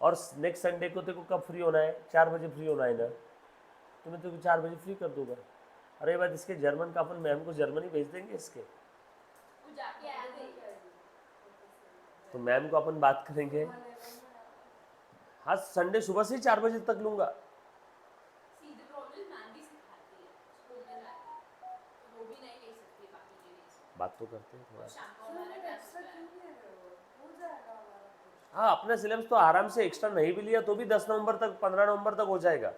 और नेक्स्ट संडे को तेरे को कब फ्री होना है? 4 बजे फ्री होना है ना, तो मैं तेरे को 4 बजे फ्री कर दूंगा। अरे बात इसके जर्मन का अपन मैम को जर्मनी भेज देंगे इसके, वो जाके आ गई। तो मैम को अपन बात करेंगे। हाँ संडे सुबह से ही 4 बजे तक लूंगा। सीधे प्रॉब्लम मैम भी सिखाती है, स्कूल में जाती है, तो वो भी नहीं ले सकती बाकी चीजें। बात तो करते हैं थोड़ा और सा। शाम को हमारा क्लास होता है। हाँ अपना सिलेबस तो आराम से एक्स्ट्रा नहीं भी लिया तो भी 10 नवंबर तक 15 नवंबर तक हो जाएगा।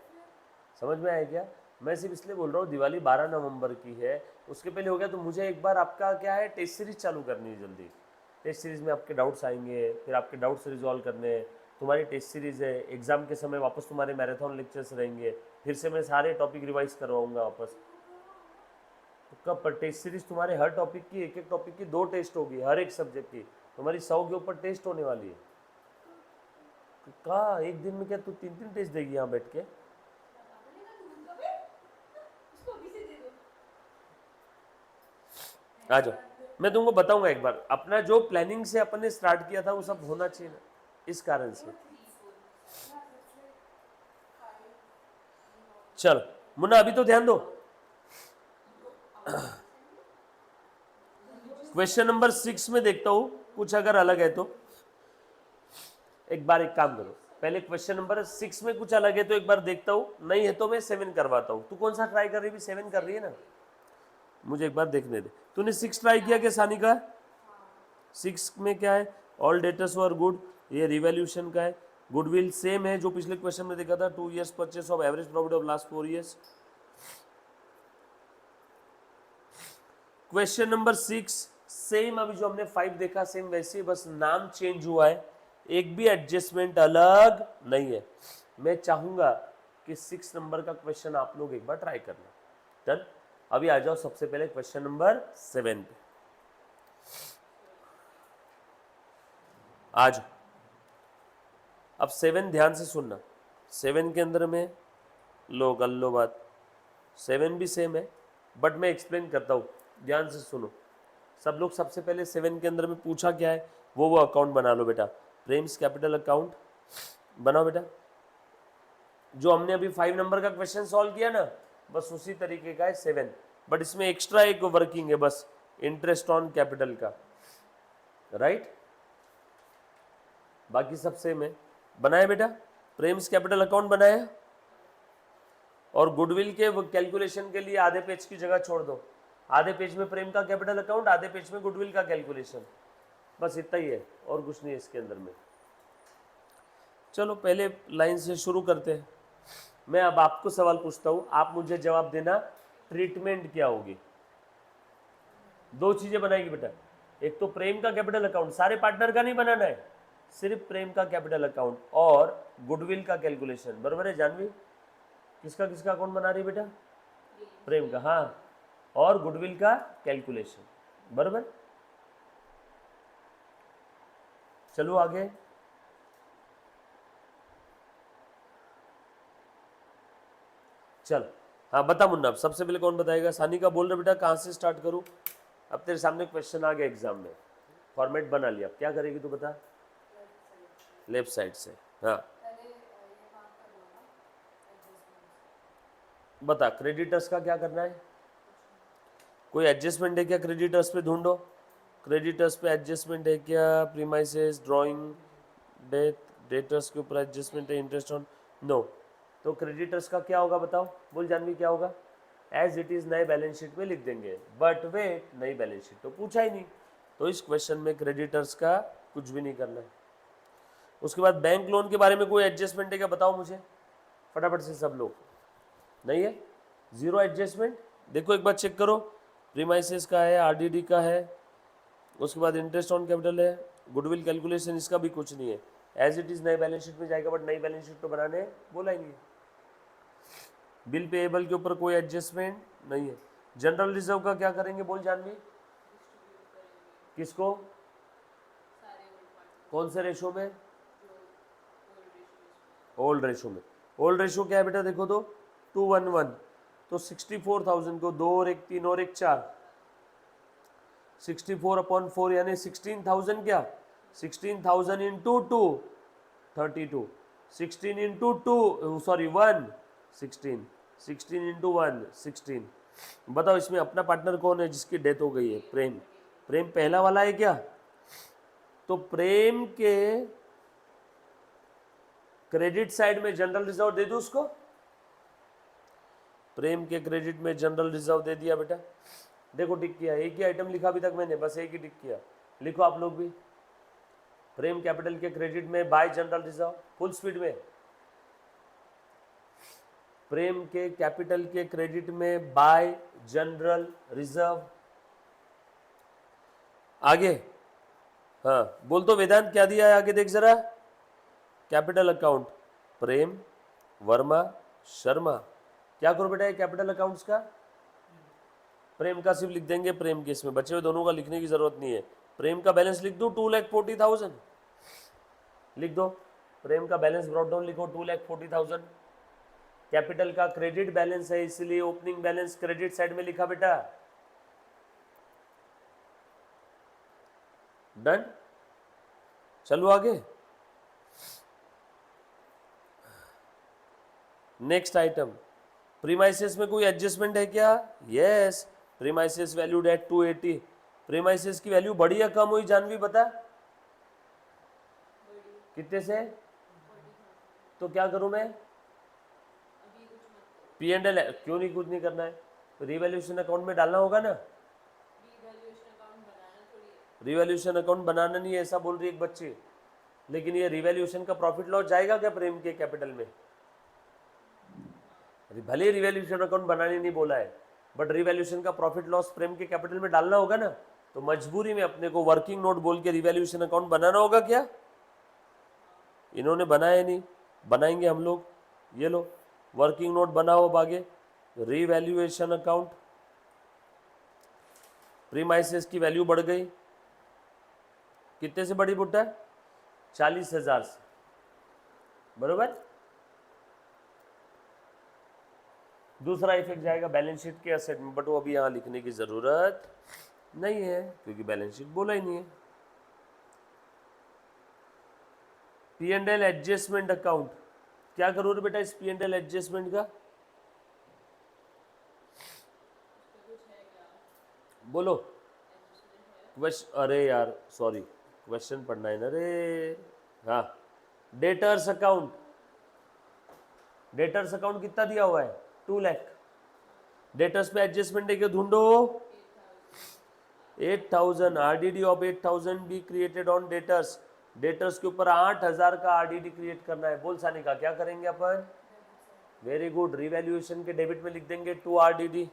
समझ में आया क्या? मैं सिर्फ इसलिए बोल रहा हूँ दिवाली 12 नवंबर की है, उसके पहले हो गया तो मुझे एक बार आपका क्या है टेस्ट सीरीज चालू करनी है जल्दी। टेस्ट सीरीज में आपके डाउट्स आएंगे, फिर आपके डाउट्स रिजॉल्व करने हैं। तुम्हारी टेस्ट सीरीज है, एग्जाम के समय वापस तुम्हारे मैराथन लेक्चर्स रहेंगे, फिर से मैं सारे टॉपिक रिवाइज करवाऊंगा वापस। तो कब पर टेस्ट सीरीज तुम्हारे हर टॉपिक की एक टॉपिक की 2 टेस्ट होगी, हर एक सब्जेक्ट की तुम्हारी 100 के ऊपर टेस्ट होने वाली है। कहा एक दिन में क्या तू 3 टेस्ट देगी यहाँ बैठ के? उसको अभी से दे दो। आ जाओ, मैं तुमको बताऊंगा एक बार। अपना जो प्लानिंग से अपन ने स्टार्ट किया था वो सब होना चाहिए ना, इस कारण से। चलो मुन्ना अभी तो ध्यान दो। क्वेश्चन नंबर 6 में देखता हूं कुछ अगर अलग है तो। एक बार एक काम करो, पहले क्वेश्चन नंबर 6 में कुछ अलग है तो एक बार देखता हूँ, नहीं है तो मैं 7 करवाता हूँ। तू कौन सा ट्राई कर रही है? 7 कर रही है ना, मुझे एक बार देखने दे। तूने 6 ट्राई किया क्या सानी का? 6 में क्या है? ऑल डेटर्स वर गुड, ये रिवैल्यूएशन का है। गुडविल सेम है जो पिछले क्वेश्चन में देखा था, 2 years purchase of average profit of last 4 years। Question number 6 same, अभी जो हमने 5 देखा सेम वैसे, बस नाम चेंज हुआ है, एक भी एडजस्टमेंट अलग नहीं है। मैं चाहूंगा कि 6 नंबर का क्वेश्चन आप लोग एक बार ट्राई करना। डन। अभी आ जाओ सबसे पहले क्वेश्चन नंबर 7 पे। आज अब 7 ध्यान से सुनना। 7 के अंदर में लो कर लो बात, 7 भी सेम है बट मैं एक्सप्लेन करता हूँ, ध्यान से सुनो सब लोग। सबसे पहले 7 के अंदर में पूछा क्या है, वो अकाउंट बना लो बेटा, प्रेम्स कैपिटल अकाउंट बनाओ बेटा। जो हमने अभी 5 नंबर का क्वेश्चन सॉल्व किया ना, बस उसी तरीके का है 7, बट इसमें एक्स्ट्रा एक वर्किंग है बस, इंटरेस्ट ऑन कैपिटल का, राइट? बाकी सब सेम है। बनाया बेटा, प्रेम्स कैपिटल अकाउंट बनाया, और गुडविल के कैलकुलेशन के लिए आधे पेज की जगह छोड़ दो, आधे पेज में प्रेम का कैपिटल अकाउंट, आधे पेज में गुडविल का कैलकुलेशन, बस इतना ही है और कुछ नहीं है इसके अंदर में। चलो पहले लाइन से शुरू करते हैं। मैं अब आपको सवाल पूछता हूं, आप मुझे जवाब देना, ट्रीटमेंट क्या होगी? 2 चीजें बनाएगी बेटा, एक तो प्रेम का कैपिटल अकाउंट, सारे पार्टनर का नहीं बनाना है, सिर्फ प्रेम का कैपिटल अकाउंट और गुडविल का कैलकुलेशन। बराबर है जानवी? किसका किसका अकाउंट बना रही है बेटा? प्रेम का, हाँ, और गुडविल का कैलकुलेशन। बराबर। चलो आगे। चल हाँ बता मुन्ना, अब सबसे पहले कौन बताएगा? सानी का बोल रहे बेटा, कहाँ से स्टार्ट करूँ? अब तेरे सामने क्वेश्चन आ गया एग्जाम में, फॉर्मेट बना लिया, क्या करेगी तू बता? लेफ्ट साइड से, हाँ बता। क्रेडिटर्स का क्या करना है? कोई एडजस्टमेंट है क्या क्रेडिटर्स पे? ढूंढो क्रेडिटर्स पे एडजस्टमेंट है क्या? प्रीमाइसेस, ड्राइंग, डेट, डेटर्स के ऊपर एडजस्टमेंट है, इंटरेस्ट ऑन, नो। तो क्रेडिटर्स का क्या होगा बताओ, बोल जानवी क्या होगा? एज इट इज नए बैलेंस शीट में लिख देंगे, बट वेट नई बैलेंस शीट तो पूछा ही नहीं, तो इस क्वेश्चन में क्रेडिटर्स का कुछ भी नहीं करना है। उसके बाद बैंक लोन के बारे में कोई एडजस्टमेंट है क्या बताओ मुझे फटाफट से सब लोग? नहीं है, जीरो एडजस्टमेंट। देखो एक बार चेक करो, प्रीमाइसेस का है, आरडीडी का है, उसके बाद इंटरेस्ट ऑन कैपिटल है, गुडविल कैलकुलेशन इसका भी कुछ नहीं है, एज इट इज नए बैलेंस शीट में जाएगा, बट नई बैलेंस शीट तो बनाने बोला ही नहीं। बिल पेएबल के ऊपर कोई एडजस्टमेंट नहीं है। जनरल रिजर्व का क्या करेंगे बोल जानवी? किसको? कौन से रेशो में? ओल्ड रेशो में। ओल्ड रेशो क्या है बेटा देखो तो 2:1:1, तो 64,000 को 2 और 1 3 और 1 4, 64/4 यानी 16,000 क्या 16,000 इंटू 2 32 16 इंटू 2 सॉरी 1 16 16 इंटू 1 16। बताओ इसमें अपना पार्टनर कौन है जिसकी डेथ हो गई है? प्रेम। प्रेम पहला वाला है क्या? तो प्रेम के क्रेडिट साइड में जनरल रिजर्व दे दो उसको। प्रेम के क्रेडिट में जनरल रिजर्व दे दिया बेटा। देखो टिक किया, एक ही आइटम लिखा अभी तक मैंने, बस एक ही टिक किया। लिखो आप लोग भी, प्रेम कैपिटल के क्रेडिट में bye general reserve, full speed में। प्रेम के कैपिटल के क्रेडिट में बाय जनरल रिजर्व। आगे हाँ बोल तो वेदांत क्या दिया है आगे देख जरा। कैपिटल अकाउंट प्रेम वर्मा शर्मा। क्या करो बेटा ये कैपिटल अकाउंट्स का? प्रेम का सिर्फ लिख देंगे, प्रेम के इसमें बचे हुए दोनों का लिखने की जरूरत नहीं है। प्रेम का बैलेंस लिख दो 2,40,000 लिख दो। प्रेम का बैलेंस ब्रॉट डाउन लिखो 2,40,000। कैपिटल का क्रेडिट बैलेंस है इसलिए ओपनिंग बैलेंस क्रेडिट साइड में लिखा बेटा। डन। चलो आगे। नेक्स्ट आइटम, प्रीमाइसेस में कोई एडजस्टमेंट है क्या? Yes, premises valued at 280। Premises की वैल्यू बढ़ी या कम हुई जानवी बता? कितने से? तो क्या करूं मैं? P&L क्यों नहीं, कुछ नहीं करना है, रिवैल्यूएशन अकाउंट में डालना होगा ना। रिवैल्यूएशन अकाउंट बनाना नहीं है ऐसा बोल रही है एक बच्ची, लेकिन ये रिवैल्यूएशन का प्रॉफिट लॉस जाएगा क्या प्रेम के कैपिटल में? भले रिवैल्यूएशन अकाउंट बनाने नहीं बोला है, बट रिवैल्यूएशन का प्रॉफिट लॉस प्रेम के कैपिटल में डालना होगा ना। तो मजबूरी में अपने को वर्किंग नोट बोल के रिवैल्यूएशन अकाउंट बनाना होगा क्या? इन्होंने बनाया नहीं, बनाएंगे हम लोग। ये लो वर्किंग नोट बनाओ अब आगे। रिवैल्यूएशन अकाउंट, प्रीमाइसेस की वैल्यू बढ़ गई, कितने से बढ़ी बुट्टा? 40,000 से, बरोबर। दूसरा इफेक्ट जाएगा बैलेंस शीट के असेट में, बट वो अभी यहाँ लिखने की जरूरत नहीं है क्योंकि बैलेंस शीट बोला ही नहीं है। P&L एडजस्टमेंट अकाउंट, क्या करो रे बेटा इस P&L एडजस्टमेंट का? बोलो। अरे यार सॉरी, क्वेश्चन पढ़ना है ना रे। हाँ, डेटर्स अकाउंट, डेटर्स अकाउंट कितना दिया हुआ है? 2 लाख। डेटर्स पे एडजस्टमेंट है क्या ढूंढो? 8,000 RDD of 8,000 be created on debtors. Debtors के ऊपर 8,000 का RDD क्रिएट करना है। बोल सानी का क्या करेंगे अपन? वेरी गुड, रिवैल्यूएशन के डेबिट में लिख देंगे 2 RDD।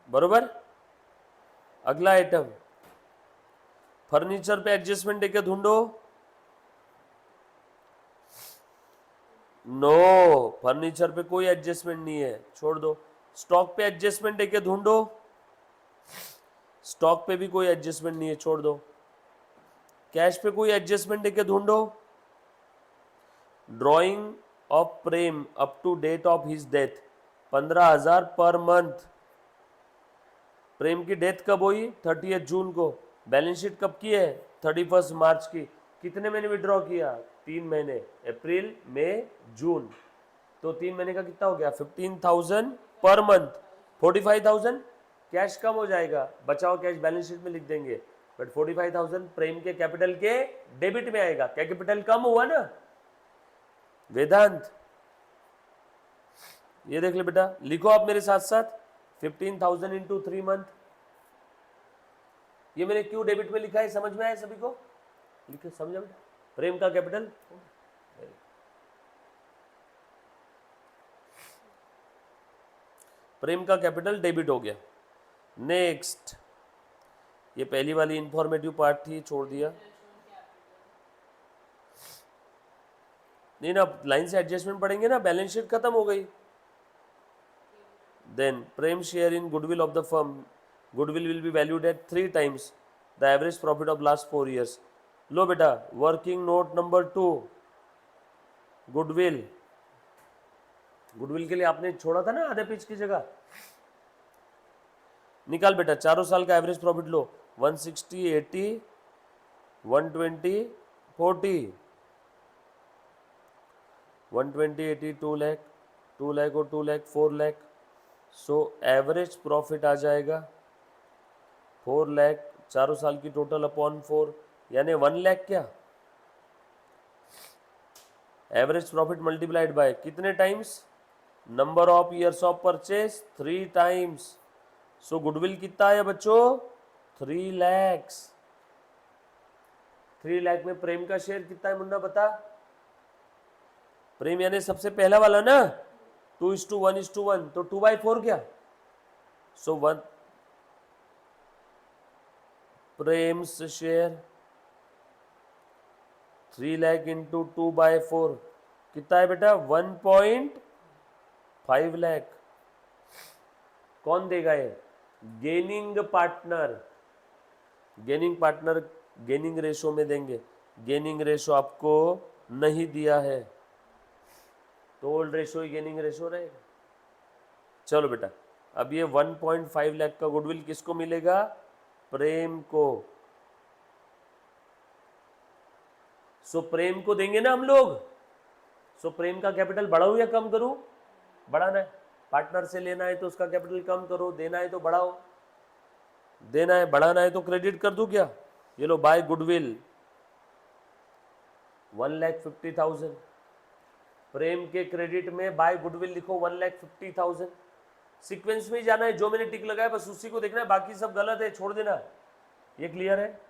बरोबर। अगला आइटम, फर्नीचर पे एडजस्टमेंट है क्या ढूंढो? नो, फर्नीचर पे कोई एडजस्टमेंट नहीं है, छोड़ दो। स्टॉक पे एडजस्टमेंट है क्या ढूंढो? स्टॉक पे भी कोई एडजस्टमेंट नहीं है, छोड़ दो। कैश पे कोई एडजस्टमेंट है क्या ढूंढो? Drawing of Prem up to date of his death 15,000 per month. प्रेम की डेथ कब हुई? 30 जून को। बैलेंस शीट कब की है? 31 मार्च की। कितने महीने विड्रॉ किया? 3 महीने, अप्रैल मई जून। तो 3 महीने का कितना हो गया? 15,000 पर मंथ। 45,000 कैश कम हो जाएगा, बचाओ कैश बैलेंस शीट में लिख देंगे, बट 45,000 प्रेम के कैपिटल के डेबिट में आएगा। कैपिटल कम हुआ ना वेदांत, ये देख ले बेटा, लिखो आप मेरे साथ साथ 15,000 इंटू 3 मंथ। ये मैंने क्यों डेबिट में लिखा है समझ में आया सभी को? लिखो, समझा बेटा? प्रेम का कैपिटल प्रेम का कैपिटल डेबिट हो गया। नेक्स्ट, ये पहली वाली इंफॉर्मेटिव पार्ट थी, छोड़ दिया। नहीं ना, लाइन से एडजस्टमेंट पढ़ेंगे ना, बैलेंस शीट खत्म हो गई। Then Prem share in goodwill of the firm, goodwill will be valued at 3 times the average profit of last 4 years। लो बेटा, working note number 2, goodwill, goodwill के लिए आपने छोड़ा था ना आधे पेज की जगह। निकाल बेटा, चारों साल का एवरेज प्रॉफिट लो, 160, 80, 120, 40, 120, 80, 2 लाख, 2 लाख और 2 lakh 4 lakh. So average profit आ जाएगा 4 लाख, चारों साल की टोटल अपॉन 4, यानी 1 लाख। क्या एवरेज प्रॉफिट मल्टीप्लाइड बाय कितने times, number of years of purchase 3 times. So goodwill कितना है बच्चों, 3 लैक्स। 3 लाख में प्रेम का शेयर कितना है मुन्ना बता। प्रेम यानी सबसे पहला वाला ना, 2:1:1, तो 2/4 क्या। सो 1 प्रेम्स शेयर 3 लाख इंटू 2/4 कितना है बेटा, 1.5 लाख। कौन देगा ये, gaining partner. Gaining partner gaining ratio में देंगे, गेनिंग रेशो आपको नहीं दिया है तो ओल्ड रेशो ही गेनिंग रेशो रहेगा। चलो बेटा, अब ये 1.5 लाख का गुडविल किसको मिलेगा, प्रेम को। सो प्रेम को देंगे ना हम लोग। सो प्रेम का कैपिटल बढ़ाऊं या कम करूं, बढ़ाना है। पार्टनर से लेना है तो उसका कैपिटल कम करो, देना है तो बढ़ाओ, देना है बढ़ाना है तो क्रेडिट कर दूं क्या। ये लो, बाय गुडविल 1,50,000। प्रेम के क्रेडिट में बाय गुडविल लिखो 1,50,000। सीक्वेंस में ही जाना है, जो मैंने टिक लगाया बस उसी को देखना है, बाकी सब गलत है छोड़ देना। ये क्लियर है,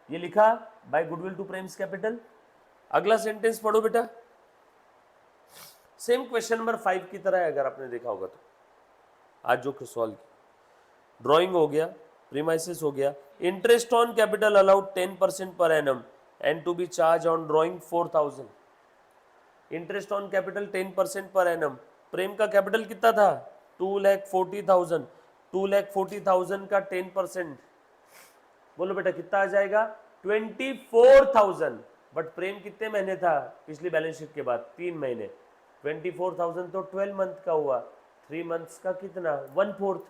ये लिखा by goodwill to Prem's capital. अगला सेंटेंस पढ़ो बेटा, सेम क्वेश्चन नंबर 5 की तरह है अगर आपने देखा होगा तो। आज जो सॉल्व किया, ड्राइंग हो गया, प्रीमाइसिस हो गया, interest on capital allowed 10% per annum and to be charge on drawing 4,000। Interest on capital 10% per annum. प्रेम का कैपिटल कितना था, 2,40,000। 2,40,000 का 10%, बोलो बेटा कितना आ जाएगा, 24,000। बट प्रेम कितने महीने था पिछली बैलेंस शीट के बाद, 3 महीने। 24,000 तो 12 मंथ का हुआ, 3 मंथ्स का कितना, 1/4।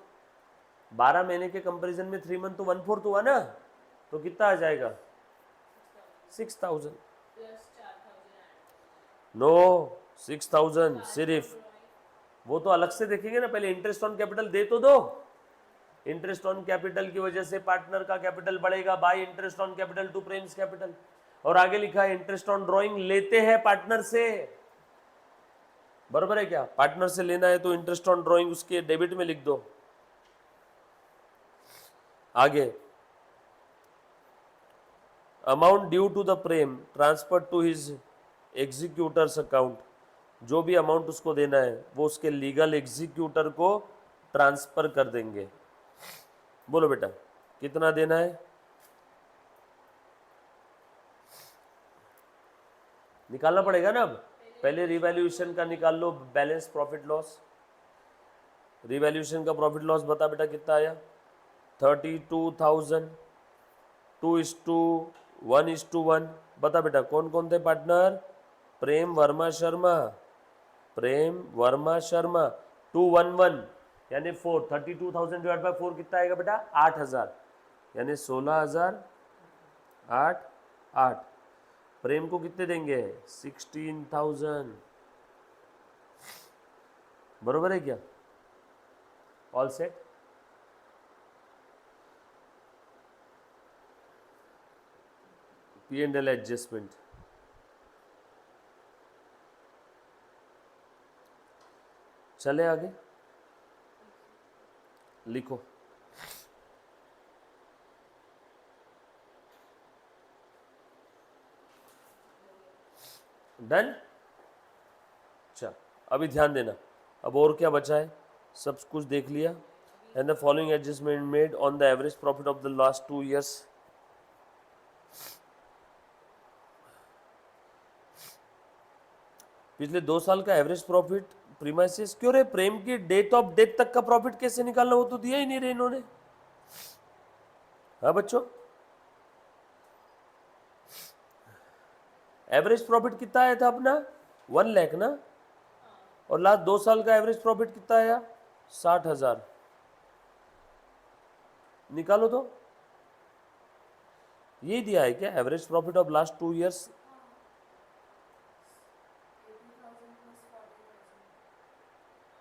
12 महीने के कंपैरिजन में 3 मंथ तो 1/4 हुआ ना, तो कितना आ जाएगा, 6,000। नो, 6,000 सिर्फ, वो तो अलग से देखेंगे ना, पहले इंटरेस्ट ऑन कैपिटल दे तो दो। इंटरेस्ट ऑन कैपिटल की वजह से पार्टनर का कैपिटल बढ़ेगा, by interest on capital to Prem's capital. और आगे लिखा है इंटरेस्ट ऑन ड्रॉइंग लेते हैं पार्टनर से, बराबर है क्या। पार्टनर से लेना है तो इंटरेस्ट ऑन ड्रॉइंग उसके डेबिट में लिख दो। आगे, amount due to the Prem transfer to his executors account. जो भी अमाउंट उसको देना है वो उसके लीगल एग्जीक्यूटर को ट्रांसफर कर देंगे। बोलो बेटा कितना देना है, निकालना पड़ेगा ना। अब पहले रिवैल्यूएशन का निकाल लो, बैलेंस प्रॉफिट लॉस। रिवैल्यूएशन का प्रॉफिट लॉस बता बेटा कितना आया, 32,000। 2:1:1। बता बेटा कौन कौन थे पार्टनर, प्रेम वर्मा शर्मा, प्रेम वर्मा शर्मा। 211 यानी 4, 32,000 डिवाइड बाय 4 कितना आएगा बेटा, 8,000, यानी 16,000, 8, 8। प्रेम को कितने देंगे, 16,000, बरोबर है क्या, ऑल सेट। P&L एडजस्टमेंट, चले आगे, लिखो। डन। अच्छा अभी ध्यान देना, अब और क्या बचा है, सब कुछ देख लिया। And the following adjustment made on the average profit of the last 2 years। पिछले 2 साल का एवरेज प्रॉफिट प्रीमाइसिस क्यों रे, प्रेम की डेट ऑफ डेथ तक का प्रॉफिट कैसे निकालना, वो तो दिया ही नहीं रे इन्होंने। हाँ बच्चों, एवरेज प्रॉफिट कितना आया था अपना, 1 लाख ना, और लास्ट 2 साल का एवरेज प्रॉफिट कितना आया? 60,000। निकालो तो, ये दिया है क्या average profit of last 2 years? 80,000 plus 40,000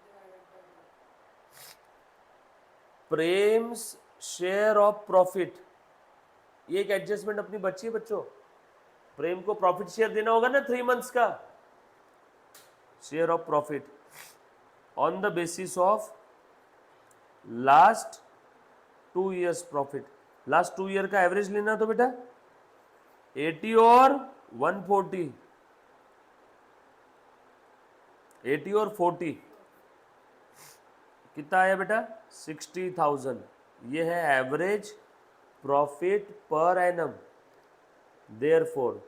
divided by 2. Prem's share of profit, ये एक एडजस्टमेंट अपनी बच्ची है बच्चों। प्रेम को प्रॉफिट शेयर देना होगा ना 3 मंथ्स का, share of profit on the basis of last 2 years profit. Last 2 year का एवरेज लेना तो बेटा 80 और 140, 80 और 40 कितना आया बेटा? 60,000। ये है average profit per annum. Therefore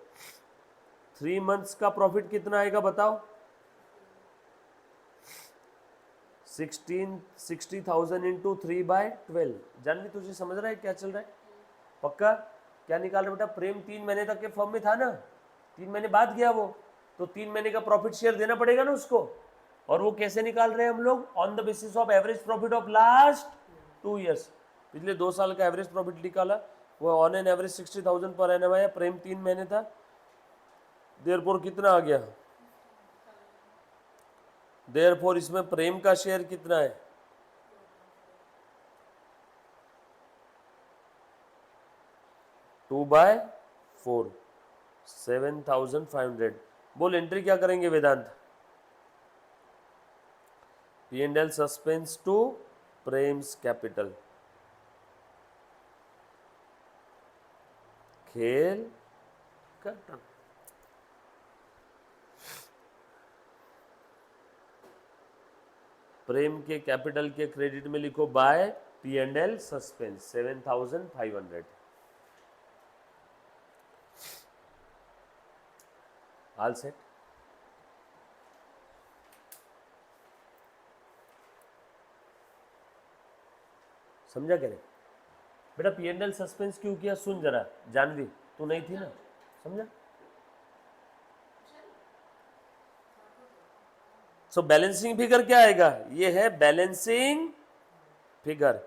3 months का प्रॉफिट कितना आएगा बताओ? 60,000 इंटू 3/12। जानवी तुझे समझ रहा है क्या चल रहा है? पक्का? क्या निकाल रहे बेटा? प्रेम 3 महीने तक के फर्म में था ना, 3 महीने बाद गया वो, तो 3 महीने का प्रॉफिट शेयर देना पड़ेगा ना उसको। और वो कैसे निकाल रहे हैं हम लोग? On the basis of average profit of last 2 years. पिछले 2 साल का एवरेज प्रॉफिट निकाला, वो on an average 60,000 per annum आया। प्रेम 3 महीने था, देयरफॉर कितना आ गया? देयरफॉर इसमें प्रेम का शेयर कितना है? 2/4, 7,500। बोल एंट्री क्या करेंगे Vedant? P&L suspense to Prem's capital. खेल खत्म। प्रेम के कैपिटल के क्रेडिट में लिखो bye P&L suspense 7,500। All set. समझा क्या? बेटा P&L सस्पेंस क्यों किया सुन जरा, जानवी तू नहीं थी ना, समझा? सो बैलेंसिंग फिगर क्या आएगा? ये है बैलेंसिंग फिगर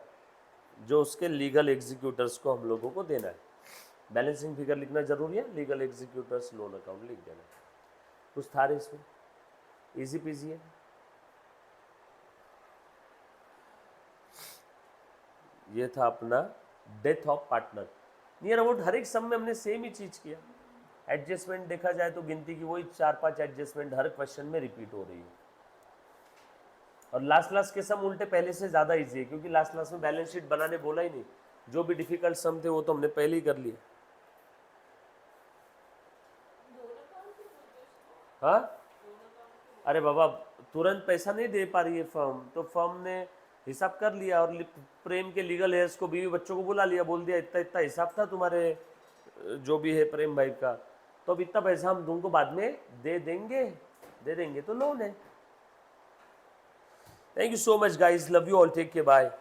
जो उसके लीगल एग्जीक्यूटर्स को हम लोगों को देना है। बैलेंसिंग फिगर लिखना जरूरी है, लीगल एग्जीक्यूटर्स लोन अकाउंट लिख देना। कुछ था रे इसमें? इजी पीजी है। ये था अपना death of partner. Near about her एक सम में हमने सेम ही चीज किया। एडजस्टमेंट देखा जाए तो गिनती की वही 4-5 एडजस्टमेंट हर क्वेश्चन में रिपीट हो रही है। और लास्ट के सम उल्टे पहले से ज़्यादा इजी है, क्योंकि लास्ट में बैलेंस शीट बनाने बोला ही नहीं। जो भी डिफिकल्ट सम थे वो तो हमने पहले ही कर लिए। हाँ अरे बाबा, तुरंत पैसा नहीं दे पा रही है फर्म, तो फर्म ने हिसाब कर लिया और प्रेम के लीगल हेयर्स को, बीवी बच्चों को बुला लिया, बोल दिया इतना इतना हिसाब था तुम्हारे जो भी है प्रेम भाई का, तो अब इतना पैसा हम तुमको बाद में दे देंगे तो लोन है। Thank you so much guys, love you all, take care, bye.